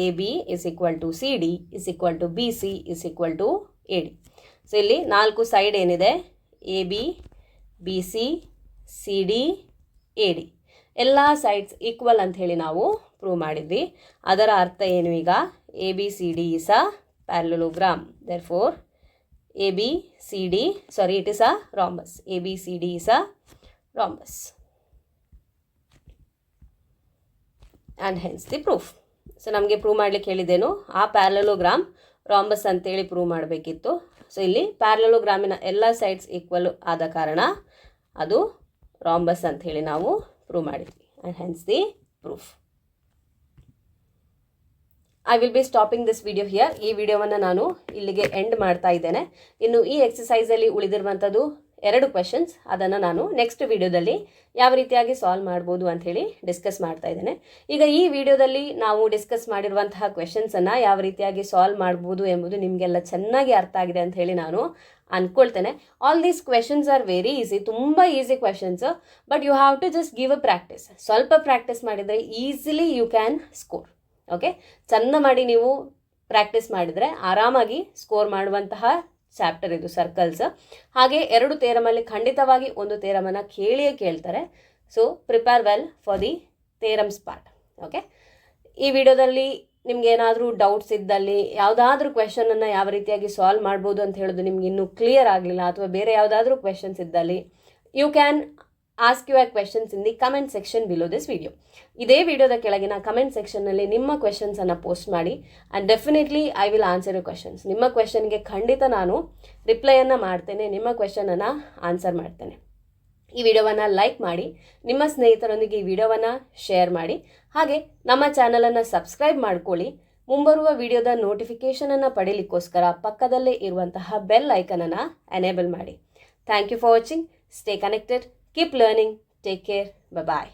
A B is equal to C D is equal to B C is equal to A D. So ಇಲ್ಲಿ 4 side ಏನಿದೆ, A B, B C, C D, A D ಎಲ್ಲ sides equal ಅಂತ ಹೇಳಿ ನಾವು prove ಮಾಡಿದ್ವಿ. ಅದರ ಅರ್ಥ ಏನು, ಈಗ A B C D is a parallelogram. Therefore, ABCD, sorry, it is a rhombus. ABCD is a rhombus. And hence the proof. So ನಮಗೆ ಪ್ರೂವ್ ಮಾಡಲಿಕ್ಕೆ ಹೇಳಿದ್ದೇನು, ಆ ಪ್ಯಾರಲೋಗ್ರಾಮ್ ರಾಂಬಸ್ ಅಂತೇಳಿ ಪ್ರೂವ್ ಮಾಡಬೇಕಿತ್ತು. ಸೊ ಇಲ್ಲಿ ಪ್ಯಾರಲೋಗ್ರಾಮಿನ ಎಲ್ಲ ಸೈಡ್ಸ್ ಈಕ್ವಲ್ ಆದ ಕಾರಣ ಅದು ರಾಂಬಸ್ ಅಂತ ಹೇಳಿ ನಾವು ಪ್ರೂವ್ ಮಾಡಿದ್ವಿ. And hence the proof. I will be stopping this video here. ಈ ವಿಡಿಯೋವನ್ನು ನಾನು ಇಲ್ಲಿಗೆ ಎಂಡ್ ಮಾಡ್ತಾ ಇದ್ದೇನೆ. ಇನ್ನು ಈ ಎಕ್ಸಸೈಸಲ್ಲಿ ಉಳಿದಿರುವಂಥದ್ದು 2 ಕ್ವೆಶನ್ಸ್, ಅದನ್ನು ನಾನು ನೆಕ್ಸ್ಟ್ ವಿಡಿಯೋದಲ್ಲಿ ಯಾವ ರೀತಿಯಾಗಿ ಸಾಲ್ವ್ ಮಾಡ್ಬೋದು ಅಂಥೇಳಿ ಡಿಸ್ಕಸ್ ಮಾಡ್ತಾ ಇದ್ದೇನೆ. ಈಗ ಈ ವಿಡಿಯೋದಲ್ಲಿ ನಾವು ಡಿಸ್ಕಸ್ ಮಾಡಿರುವಂತಹ ಕ್ವೆಶನ್ಸನ್ನು ಯಾವ ರೀತಿಯಾಗಿ ಸಾಲ್ವ್ ಮಾಡ್ಬೋದು ಎಂಬುದು ನಿಮಗೆಲ್ಲ ಚೆನ್ನಾಗಿ ಅರ್ಥ ಆಗಿದೆ ಅಂತ ಹೇಳಿ ನಾನು ಅಂದ್ಕೊಳ್ತೇನೆ. All these questions are very easy, ತುಂಬ easy questions, but you have to just give a practice. ಸ್ವಲ್ಪ ಪ್ರಾಕ್ಟೀಸ್ ಮಾಡಿದರೆ easily you can score. Okay, ಚೆಂದ ಮಾಡಿ ನೀವು ಪ್ರಾಕ್ಟೀಸ್ ಮಾಡಿದರೆ ಆರಾಮಾಗಿ ಸ್ಕೋರ್ ಮಾಡುವಂತಹ ಚಾಪ್ಟರ್ ಇದು ಸರ್ಕಲ್ಸ್. ಹಾಗೆ 2 ಥಿಯರಮಲ್ಲಿ ಖಂಡಿತವಾಗಿ ಒಂದು ಥಿಯರಮನ್ನು ಕೇಳಿಯೇ ಕೇಳ್ತಾರೆ. So prepare well for the theorems part. Okay, ಈ ವಿಡಿಯೋದಲ್ಲಿ ನಿಮ್ಗೆ ಏನಾದರೂ ಡೌಟ್ಸ್ ಇದ್ದಲ್ಲಿ, ಯಾವುದಾದ್ರೂ ಕ್ವೆಶನನ್ನು ಯಾವ ರೀತಿಯಾಗಿ ಸಾಲ್ವ್ ಮಾಡ್ಬೋದು ಅಂತ ಹೇಳೋದು ನಿಮ್ಗೆ ಇನ್ನೂ ಕ್ಲಿಯರ್ ಆಗಲಿಲ್ಲ, ಅಥವಾ ಬೇರೆ ಯಾವುದಾದ್ರೂ ಕ್ವೆಶನ್ಸ್ ಇದ್ದಲ್ಲಿ you can ask your questions in the comment section below this video. ಇದೇ ವಿಡಿಯೋದ ಕೆಳಗಿನ ಕಮೆಂಟ್ ಸೆಕ್ಷನ್ನಲ್ಲಿ ನಿಮ್ಮ ಕ್ವೆಶನ್ಸನ್ನು ಪೋಸ್ಟ್ ಮಾಡಿ, and definitely I will answer you questions. ನಿಮ್ಮ ಕ್ವೆಶನ್ಗೆ ಖಂಡಿತ ನಾನು ರಿಪ್ಲೈಯನ್ನು ಮಾಡ್ತೇನೆ, ನಿಮ್ಮ ಕ್ವೆಶನನ್ನು ಆನ್ಸರ್ ಮಾಡ್ತೇನೆ. ಈ ವಿಡಿಯೋವನ್ನು ಲೈಕ್ ಮಾಡಿ, ನಿಮ್ಮ ಸ್ನೇಹಿತರೊಂದಿಗೆ ಈ ವಿಡಿಯೋವನ್ನು ಶೇರ್ ಮಾಡಿ, ಹಾಗೆ ನಮ್ಮ ಚಾನಲನ್ನು ಸಬ್ಸ್ಕ್ರೈಬ್ ಮಾಡ್ಕೊಳ್ಳಿ. ಮುಂಬರುವ ವಿಡಿಯೋದ ನೋಟಿಫಿಕೇಷನನ್ನು ಪಡೀಲಿಕ್ಕೋಸ್ಕರ ಪಕ್ಕದಲ್ಲೇ ಇರುವಂತಹ ಬೆಲ್ ಐಕನನ್ನು ಎನೇಬಲ್ ಮಾಡಿ. Thank you for watching. Stay connected. Keep learning. Take care. Bye-bye.